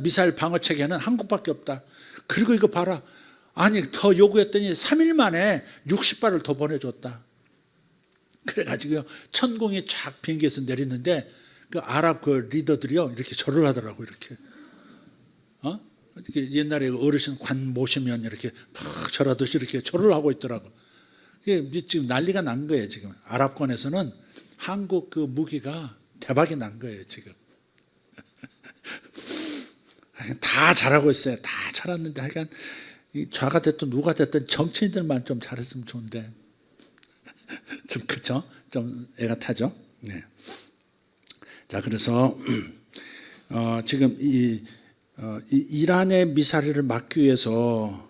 미사일 방어 체계는 한국밖에 없다. 그리고 이거 봐라. 아니 더 요구했더니 3일 만에 60발을 더 보내줬다. 그래가지고 천궁이 쫙 비행기에서 내리는데 그 아랍 그 리더들이요 이렇게 절을 하더라고. 이렇게 이렇게 옛날에 어르신 관 모시면 이렇게 막 절하듯이 이렇게 절을 하고 있더라고. 이게 지금 난리가 난 거예요. 지금 아랍권에서는 한국 그 무기가 대박이 난 거예요. 지금 다 잘하고 있어요. 다 잘하는데 하여간 좌가 됐든 누가 됐든 정치인들만 좀 잘했으면 좋은데 좀 그렇죠? 좀 애가 타죠. 네. 자, 그래서 지금 이 이란의 미사일을 막기 위해서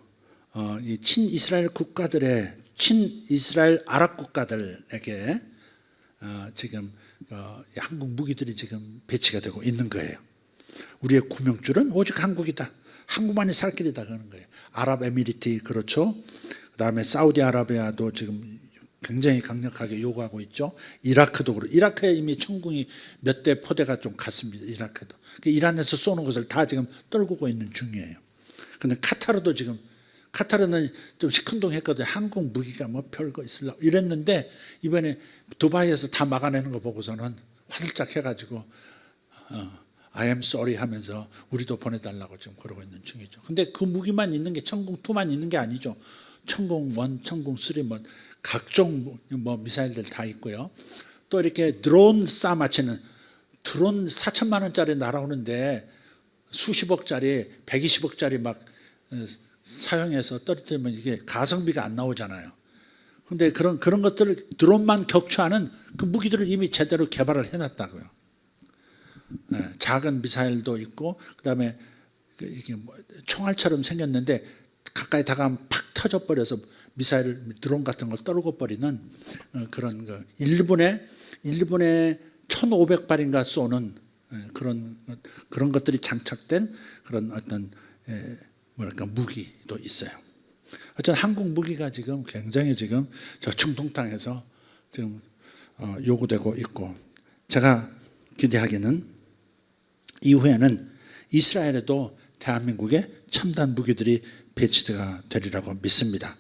이 친이스라엘 국가들의 친이스라엘 아랍 국가들에게 지금 한국 무기들이 지금 배치가 되고 있는 거예요. 우리의 구명줄은 오직 한국이다. 한국만이 살 길이다 그러는 거예요. 아랍에미리트 그렇죠. 그다음에 사우디아라비아도 지금 굉장히 강력하게 요구하고 있죠. 이라크도 그렇고. 이라크에 이미 천궁이 몇 대 포대가 좀 갔습니다. 이라크도. 이란에서 쏘는 것을 다 지금 떨구고 있는 중이에요. 그런데 카타르도 지금, 카타르는 좀 시큰둥했거든요. 한국 무기가 뭐 별거 있으려고 이랬는데 이번에 두바이에서 다 막아내는 거 보고서는 화들짝 해가지고 I am sorry 하면서 우리도 보내달라고 지금 그러고 있는 중이죠. 근데 그 무기만 있는 게 천궁2만 있는 게 아니죠. 천궁1, 천궁3 뭐 각종 뭐 미사일들 다 있고요. 또 이렇게 드론 쏴 맞히는 드론 4천만 원짜리 날아오는데 수십억짜리 120억짜리 막 사용해서 떨어뜨리면 이게 가성비가 안 나오잖아요. 그런데 그런 것들을 드론만 격추하는 그 무기들을 이미 제대로 개발을 해놨다고요. 네, 작은 미사일도 있고 그다음에 이게 뭐 총알처럼 생겼는데 가까이 다가가면 팍 터져버려서 미사일 드론 같은 걸 떨고 버리는 그런 거. 일본에 1,500발인가 쏘는 그런 것들이 장착된 그런 어떤 뭐랄까 무기도 있어요. 어쨌든 한국 무기가 지금 굉장히 지금 저 중동땅에서 지금 요구되고 있고, 제가 기대하기는 이후에는 이스라엘에도 대한민국의 첨단 무기들이 배치가 되리라고 믿습니다.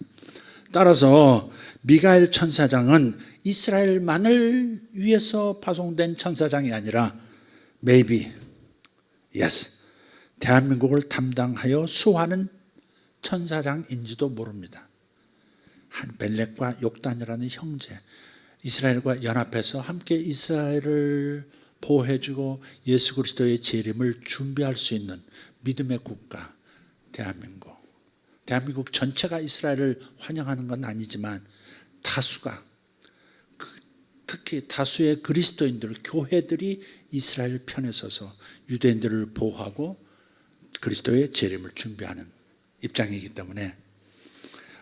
따라서 미가엘 천사장은 이스라엘만을 위해서 파송된 천사장이 아니라 maybe, yes, 대한민국을 담당하여 수호하는 천사장인지도 모릅니다. 한 멜렉과 욕단이라는 형제, 이스라엘과 연합해서 함께 이스라엘을 보호해주고 예수 그리스도의 재림을 준비할 수 있는 믿음의 국가 대한민국 전체가 이스라엘을 환영하는 건 아니지만 다수가, 특히 다수의 그리스도인들, 교회들이 이스라엘 편에 서서 유대인들을 보호하고 그리스도의 재림을 준비하는 입장이기 때문에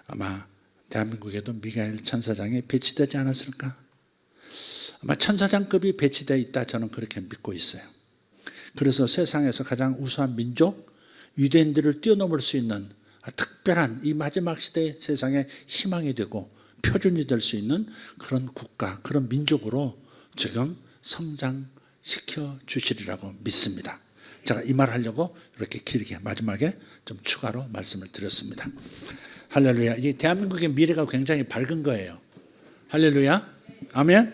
아마 대한민국에도 미가엘 천사장이 배치되지 않았을까? 아마 천사장급이 배치되어 있다, 저는 그렇게 믿고 있어요. 그래서 세상에서 가장 우수한 민족, 유대인들을 뛰어넘을 수 있는 특별한 이 마지막 시대의 세상의 희망이 되고 표준이 될 수 있는 그런 국가, 그런 민족으로 지금 성장시켜 주시리라고 믿습니다. 제가 이 말 하려고 이렇게 길게 마지막에 좀 추가로 말씀을 드렸습니다. 할렐루야. 이 대한민국의 미래가 굉장히 밝은 거예요. 할렐루야. 아멘.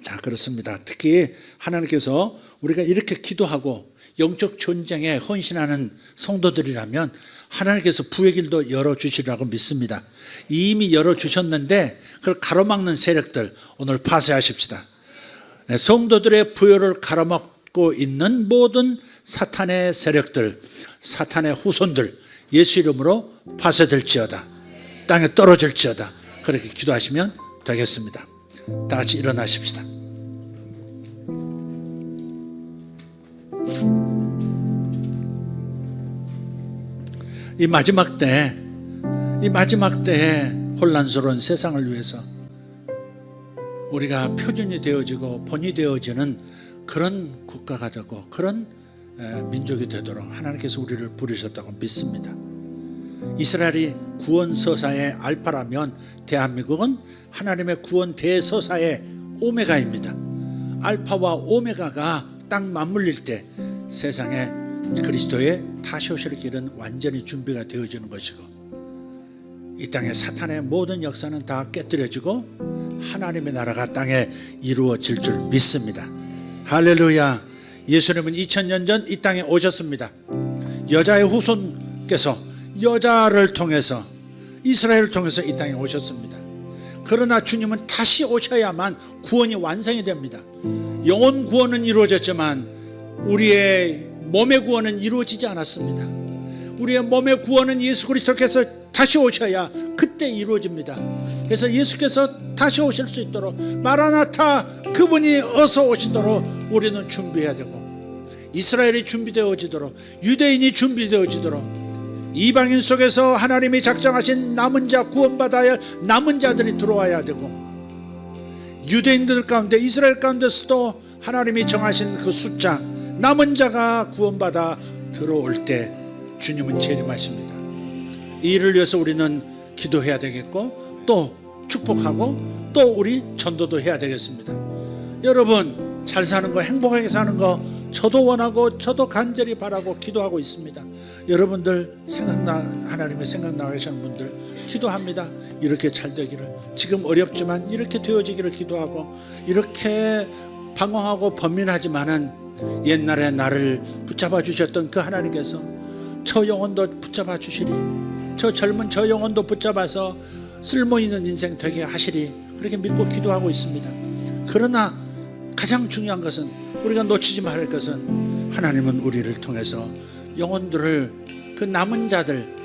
자, 그렇습니다. 특히 하나님께서 우리가 이렇게 기도하고 영적 전쟁에 헌신하는 성도들이라면 하나님께서 부의 길도 열어주시라고 믿습니다. 이미 열어주셨는데 그걸 가로막는 세력들 오늘 파쇄하십시다. 네, 성도들의 부여를 가로막고 있는 모든 사탄의 세력들, 사탄의 후손들 예수 이름으로 파쇄될지어다. 땅에 떨어질지어다. 그렇게 기도하시면 되겠습니다. 다 같이 일어나십시다. 이 마지막 때에 혼란스러운 세상을 위해서 우리가 표준이 되어지고 본이 되어지는 그런 국가가 되고 그런 민족이 되도록 하나님께서 우리를 부르셨다고 믿습니다. 이스라엘이 구원 서사의 알파라면 대한민국은 하나님의 구원 대서사의 오메가입니다. 알파와 오메가가 딱 맞물릴 때 세상에 그리스도의 다시 오실 길은 완전히 준비가 되어지는 것이고 이 땅에 사탄의 모든 역사는 다 깨뜨려지고 하나님의 나라가 땅에 이루어질 줄 믿습니다. 할렐루야. 예수님은 2000년 전 이 땅에 오셨습니다. 여자의 후손께서 여자를 통해서 이스라엘을 통해서 이 땅에 오셨습니다. 그러나 주님은 다시 오셔야만 구원이 완성이 됩니다. 영혼 구원은 이루어졌지만 우리의 몸의 구원은 이루어지지 않았습니다. 우리의 몸의 구원은 예수 그리스도께서 다시 오셔야 그때 이루어집니다. 그래서 예수께서 다시 오실 수 있도록 마라나타 그분이 어서 오시도록 우리는 준비해야 되고 이스라엘이 준비되어지도록 유대인이 준비되어지도록 이방인 속에서 하나님이 작정하신 남은 자 구원받아야 할 남은 자들이 들어와야 되고 유대인들 가운데 이스라엘 가운데서도 하나님이 정하신 그 숫자 남은 자가 구원받아 들어올 때 주님은 재림하십니다. 이 일을 위해서 우리는 기도해야 되겠고 또 축복하고 또 우리 전도도 해야 되겠습니다. 여러분 잘 사는 거 행복하게 사는 거 저도 원하고 저도 간절히 바라고 기도하고 있습니다. 여러분들 하나님의 생각나가시는 분들 기도합니다. 이렇게 잘 되기를 지금 어렵지만 이렇게 되어지기를 기도하고 이렇게 방황하고 번민하지만은 옛날에 나를 붙잡아 주셨던 그 하나님께서 저 영혼도 붙잡아 주시리 저 젊은 저 영혼도 붙잡아서 쓸모있는 인생 되게 하시리 그렇게 믿고 기도하고 있습니다. 그러나 가장 중요한 것은 우리가 놓치지 말할 것은 하나님은 우리를 통해서 영혼들을 그 남은 자들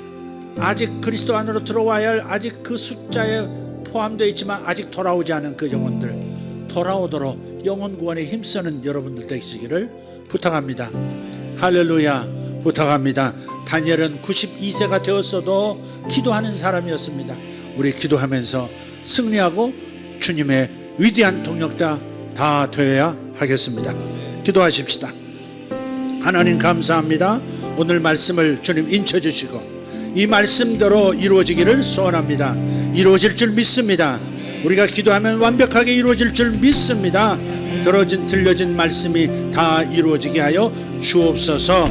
아직 그리스도 안으로 들어와야 할 아직 그 숫자에 포함되어 있지만 아직 돌아오지 않은 그 영혼들 돌아오도록 영혼 구원에 힘쓰는 여러분들 되시기를 부탁합니다. 할렐루야 부탁합니다. 다니엘은 92세가 되었어도 기도하는 사람이었습니다. 우리 기도하면서 승리하고 주님의 위대한 동력자 다 되어야 하겠습니다. 기도하십시다. 하나님 감사합니다. 오늘 말씀을 주님 인쳐주시고 이 말씀대로 이루어지기를 소원합니다. 이루어질 줄 믿습니다. 우리가 기도하면 완벽하게 이루어질 줄 믿습니다. 들려진 말씀이 다 이루어지게 하여 주옵소서.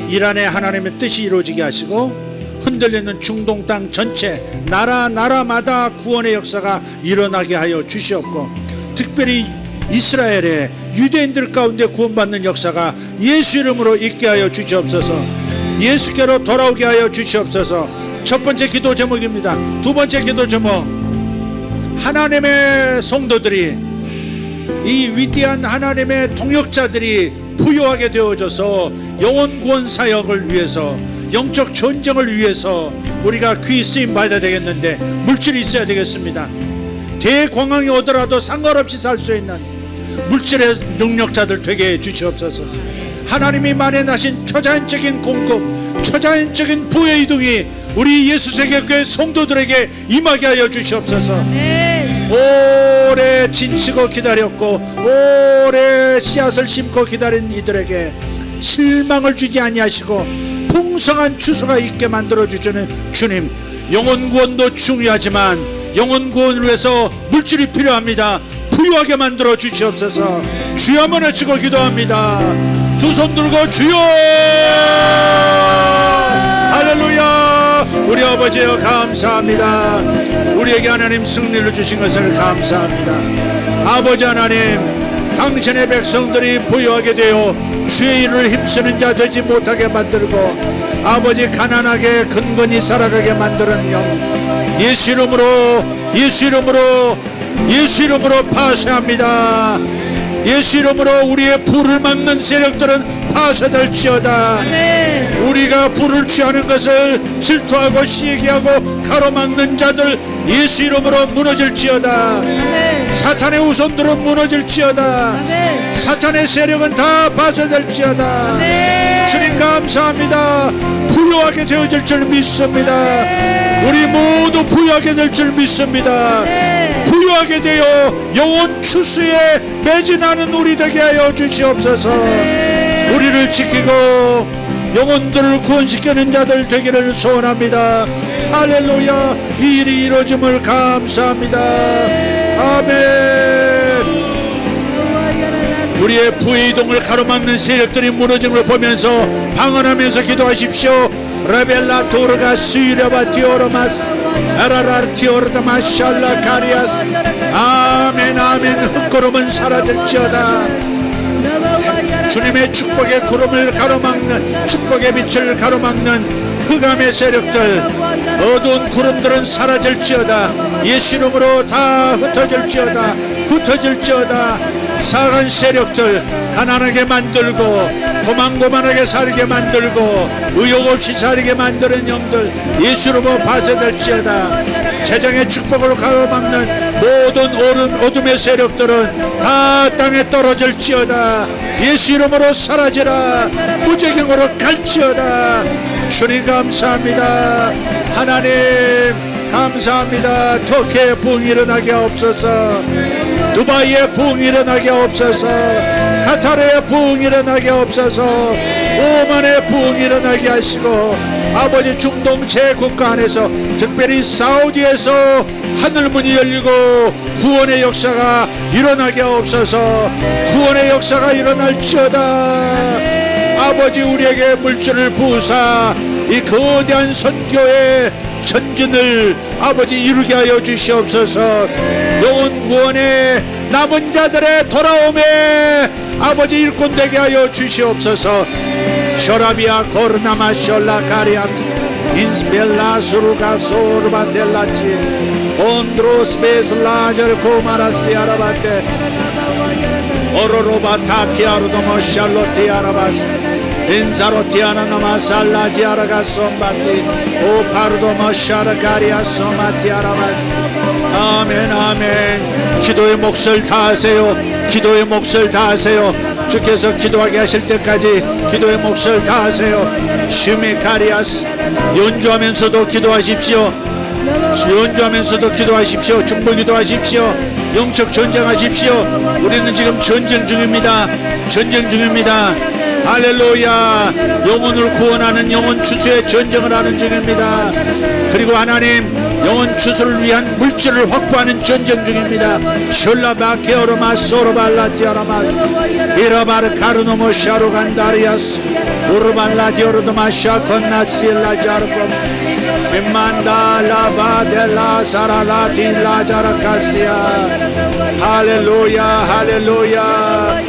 일 안에 하나님의 뜻이 이루어지게 하시고 흔들리는 중동 땅 전체 나라마다 구원의 역사가 일어나게 하여 주시옵고 특별히 이스라엘의 유대인들 가운데 구원받는 역사가 예수 이름으로 있게 하여 주시옵소서. 예수께로 돌아오게 하여 주시옵소서. 첫 번째 기도 제목입니다. 두 번째 기도 제목 하나님의 성도들이 이 위대한 하나님의 동역자들이 부유하게 되어져서 영혼 구원 사역을 위해서 영적 전쟁을 위해서 우리가 귀 쓰임 받아야 되겠는데 물질이 있어야 되겠습니다. 대공황이 오더라도 상관없이 살 수 있는 물질의 능력자들 되게 해 주시옵소서. 하나님이 마련하신 초자연적인 공급 초자연적인 부의 이동이 우리 예수세계교회 성도들에게 임하게 하여 주시옵소서. 오래 진치고 기다렸고 오래 씨앗을 심고 기다린 이들에게 실망을 주지 아니하시고 풍성한 추수가 있게 만들어 주시는 주님, 영혼 구원도 중요하지만 영혼 구원을 위해서 물질이 필요합니다. 부유하게 만들어 주시옵소서. 주여 한번 외치고 기도합니다. 두 손 들고 주여. 할렐루야. 우리 아버지여 감사합니다. 우리에게 하나님 승리를 주신 것을 감사합니다. 아버지 하나님, 당신의 백성들이 부유하게 되어 주의 일을 힘쓰는 자 되지 못하게 만들고 아버지 가난하게 근근히 살아가게 만드는 영, 예수 이름으로 예수 이름으로 예수 이름으로 파쇄합니다. 예수 이름으로 우리의 불을 막는 세력들은 파쇄될지어다. 우리가 불을 취하는 것을 질투하고 시기하고 가로막는 자들 예수 이름으로 무너질지어다. 사탄의 우선들은 무너질지어다. 사탄의 세력은 다 파쇄될지어다. 주님 감사합니다. 부유하게 되어질 줄 믿습니다. 우리 모두 부유하게 될 줄 믿습니다. 부유하게 되어 영혼 추수에 매진하는 우리 되게 하여 주시옵소서. 우리를 지키고 영혼들을 구원시키는 자들 되기를 소원합니다. 할렐루야. 이 일이 이루어짐을 감사합니다. 아멘. 우리의 부의동을 가로막는 세력들이 무너짐을 보면서 방언하면서 기도하십시오. 레벨라 도르가 수이라바 디오르마스 아라라 디오르다마 샬라 카리아스. 아멘 아멘. 흙구름은 사라질지어다. 주님의 축복의 구름을 가로막는, 축복의 빛을 가로막는 흑암의 세력들, 어두운 구름들은 사라질지어다. 예수 이름으로 다 흩어질지어다. 흩어질지어다. 사악한 세력들 가난하게 만들고 고만고만하게 살게 만들고 의욕 없이 살게 만드는 영들 예수 이름으로 파쇄될지어다. 재정의 축복을 가로막는 모든 어둠의 세력들은 다 땅에 떨어질지어다. 예수 이름으로 사라지라. 무적행으로 갈지어다. 주님 감사합니다. 하나님 감사합니다. 터키에 부흥이 일어나게 없어서, 두바이에 부흥이 일어나게 없어서, 카타르에 부흥이 일어나게 없어서, 오만에 부흥이 일어나게 하시고 아버지 중동 제국가 안에서 특별히 사우디에서 하늘문이 열리고 구원의 역사가 일어나게 없어서 구원의 역사가 일어날지어다. 아버지 우리에게 물질을 부으사 이 거대한 선교의 전진을 아버지 이루게 하여 주시옵소서. 영혼 구원의 남은 자들의 돌아옴에 아버지 일꾼 되게 하여 주시옵소서. 쇼라비아 코르나마 숄라 카리암스 인스벨라 수루가 소르바텔라치 온드로스베스 라절 코마라시 아라바테 오로로바 타키아르도모 샬로티 아라바스 인사로티 아나나마 살라지 아라가 솜바티 오파르도모 샤라가리아 소마티 아라바스. 아멘 아멘. 기도의 몫을 다하세요. 기도의 몫을 다하세요. 주께서 기도하게 하실 때까지 기도의 몫을 다하세요. 슈미카리아스. 연주하면서도 기도하십시오. 연주하면서도 기도하십시오. 중보 기도하십시오. 영적 전쟁하십시오. 우리는 지금 전쟁 중입니다. 전쟁 중입니다. 할렐루야. 영혼을 구원하는 영혼 추수의 전쟁을 하는 중입니다. 그리고 하나님 영혼 추수를 위한 물질을 확보하는 전쟁 중입니다. 슐라바케오르마 소르발라티아라마스 이라바르 카르노모 샤루간다리아스 우르발라디오르도마 샤콘나치엘라자르콤 임만다 라바델라 사라라티 라자라카시아. 할렐루야 할렐루야.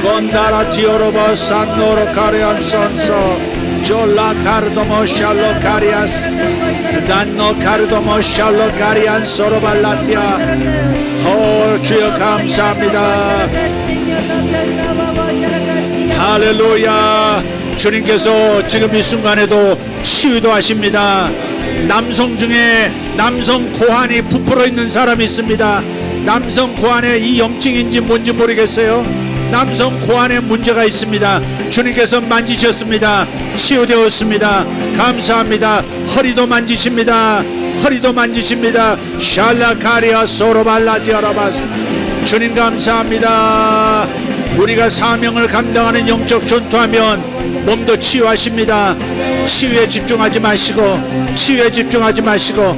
건다라티오르바 산노로 카리안 선서 졸라 카르도모 샬로 카리아스 단노 카르도모 샬로 카리안 소로발라티아. 주여 감사합니다. 할렐루야. 주님께서 지금 이 순간에도 치유도 하십니다. 남성 중에 남성 고환이 부풀어 있는 사람이 있습니다. 남성 고환에 이 염증인지 뭔지 모르겠어요. 남성 고환에 문제가 있습니다. 주님께서 만지셨습니다. 치유되었습니다. 감사합니다. 허리도 만지십니다. 허리도 만지십니다. 샬라카리아 소로발라디아라바스. 주님 감사합니다. 우리가 사명을 감당하는 영적 전투하면 몸도 치유하십니다. 치유에 집중하지 마시고, 치유에 집중하지 마시고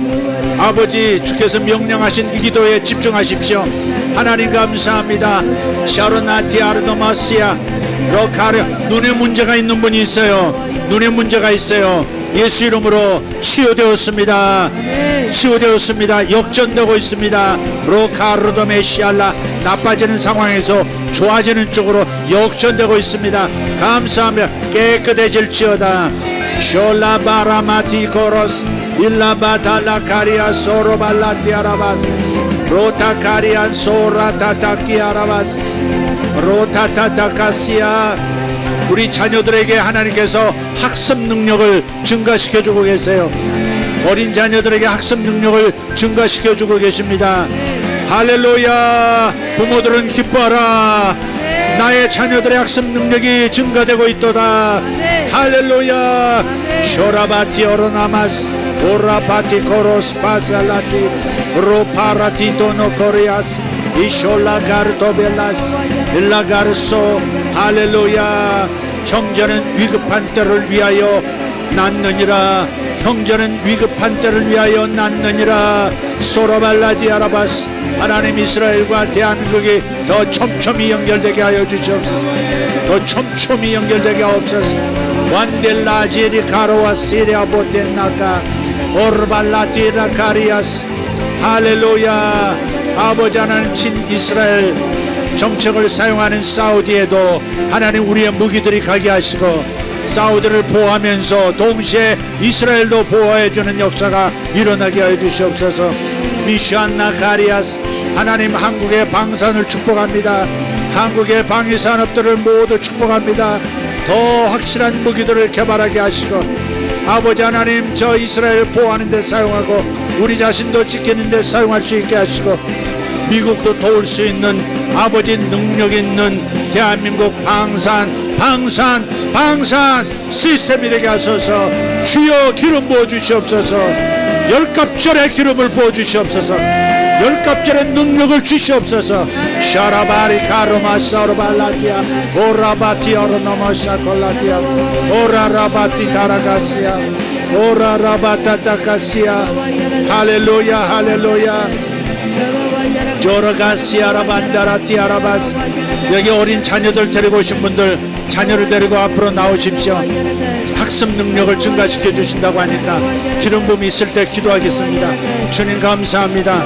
아버지 주께서 명령하신 이 기도에 집중하십시오. 하나님 감사합니다. 샤로나티 아르도마시아 로카르. 눈에 문제가 있는 분이 있어요. 눈에 문제가 있어요. 예수 이름으로 치유되었습니다. 치유되었습니다. 역전되고 있습니다. 로카르도메시알라, 나빠지는 상황에서 좋아지는 쪽으로 역전되고 있습니다. 감사하며 깨끗해질지어다. 숄라바라마티코로스 일라바달라카리아 소로발라티아라바스 로타카리안 소라타타키아라바스 로타타타카시아. 우리 자녀들에게 하나님께서 학습 능력을 증가시켜주고 계세요. 어린 자녀들에게 학습 능력을 증가시켜주고 계십니다. 할렐루야. 부모들은 기뻐하라. 나의 자녀들의 학습 능력이 증가되고 있도다. 할렐루야. 쇼라바티 오로나마스 오라바티 코로스 파살라티 로파라티 도노코리아스 이쇼라가르토벨라스 일라가르소. 할렐루야. 형제는 위급한 때를 위하여 낳느니라. 형제는 위급한 때를 위하여 낳느니라. 소로발라디아라바스. 하나님, 이스라엘과 대한민국이 더 촘촘히 연결되게 하여 주시옵소서. 더 촘촘히 연결되게 하옵소서. 완델라지리 카로와 시리아 보텐나카 오르발라디라 카리아스. 할렐루야. 아버지 하나님, 친 이스라엘 정책을 사용하는 사우디에도 하나님 우리의 무기들이 가게 하시고 사우디를 보호하면서 동시에 이스라엘도 보호해주는 역사가 일어나게 하여 주시옵소서. 미슈안나 카리아스. 하나님, 한국의 방산을 축복합니다. 한국의 방위산업들을 모두 축복합니다. 더 확실한 무기들을 개발하게 하시고 아버지 하나님, 저 이스라엘 보호하는 데 사용하고 우리 자신도 지키는 데 사용할 수 있게 하시고 미국도 도울 수 있는 아버지 능력 있는 대한민국 방산 시스템이 되게 하소서. 주여 기름 부어 주시옵소서. 열갑절의 기름을 부어 주시옵소서. 열갑절의 능력을 주시옵소서. 샤라바리 카르마사르발라티아 오라바티 오르노마샤콜라티아 오라라바티 다라가시아 오라라바타타카시아. 할렐루야. 할렐루야. 조르가시아라반다라티아라바스. 여기 어린 자녀들 데리고 오신 분들, 자녀를 데리고 앞으로 나오십시오. 학습 능력을 증가시켜 주신다고 하니까 기름 부음이 있을 때 기도하겠습니다. 주님 감사합니다.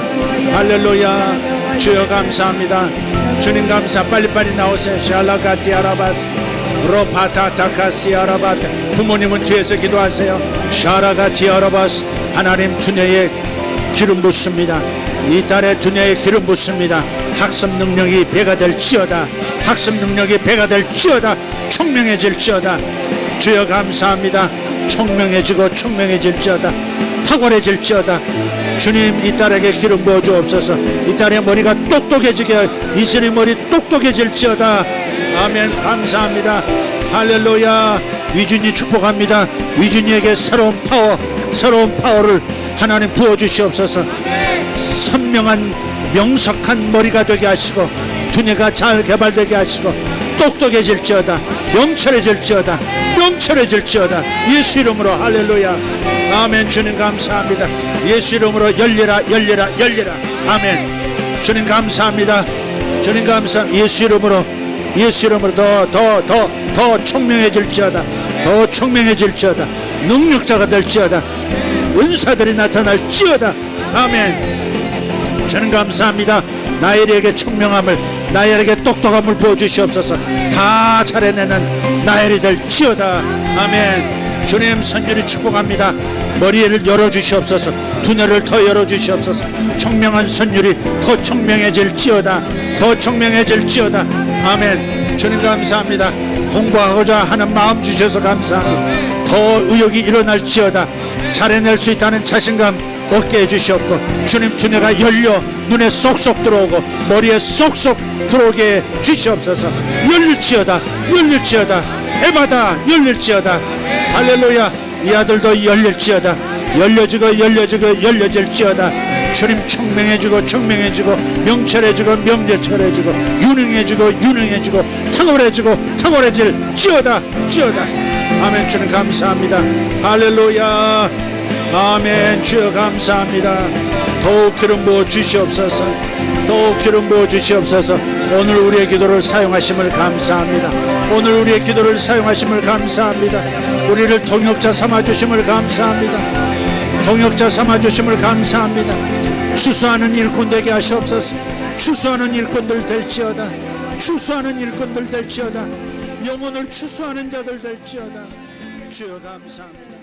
할렐루야. 주여 감사합니다. 주님 감사. 빨리빨리 나오세요. 샬라가티아라바스 로파타타카시아라바트. 부모님은 뒤에서 기도하세요. 샤라가티아라바스. 하나님, 두뇌에 기름 붓습니다. 이 딸의 두뇌에 기름 붓습니다. 학습 능력이 배가 될지어다. 학습 능력이 배가 될지어다. 총명해질지어다. 주여 감사합니다. 총명해질지어다. 탁월해질지어다. 주님, 이 딸에게 기름 부어 주옵소서. 이 딸의 머리가 똑똑해지게, 이슬의 머리 똑똑해질지어다. 아멘. 감사합니다. 할렐루야. 위준이 축복합니다. 위준이에게 새로운 파워를 하나님 부어 주시옵소서. 선명한 명석한 머리가 되게 하시고 두뇌가 잘 개발되게 하시고 똑똑해질지어다. 명철해질지어다. 예수 이름으로. 할렐루야. 아멘. 주님 감사합니다. 예수 이름으로 열리라. 아멘. 주님 감사합니다. 주님 감사합니다. 예수 이름으로 더 총명해질지어다. 능력자가 될지어다. 은사들이 나타날지어다. 아멘. 저는 감사합니다. 나엘에게 총명함을, 나엘에게 똑똑함을 부어주시옵소서. 다 잘해내는 나엘이 될지어다. 아멘. 주님, 선율이 축복합니다. 머리를 열어주시옵소서. 두뇌를 더 열어주시옵소서. 총명한 선율이 더 총명해질지어다. 아멘. 주님 감사합니다. 공부하고자 하는 마음 주셔서 감사합니다. 더 의욕이 일어날지어다. 잘해낼 수 있다는 자신감 얻게 해주시옵고 주님, 두뇌가 열려 눈에 쏙쏙 들어오고 머리에 쏙쏙 들어오게 주시옵소서. 열릴지어다. 해마다 열릴지어다. 할렐루야. 이 아들도 열릴지어다. 열려질지어다. 주님, 총명해지고 명철해지고 유능해지고 탁월해질지어다. 아멘. 주님 감사합니다. 할렐루야. 아멘. 주여 감사합니다. 더욱 기름 부어 주시옵소서. 오늘 우리의 기도를 사용하심을 감사합니다. 우리를 동역자 삼아 주심을 감사합니다. 동역자 삼아주심을 감사합니다. 추수하는 일꾼 되게 하시옵소서. 추수하는 일꾼들 될지어다. 추수하는 일꾼들 될지어다. 영혼을 추수하는 자들 될지어다. 주여 감사합니다.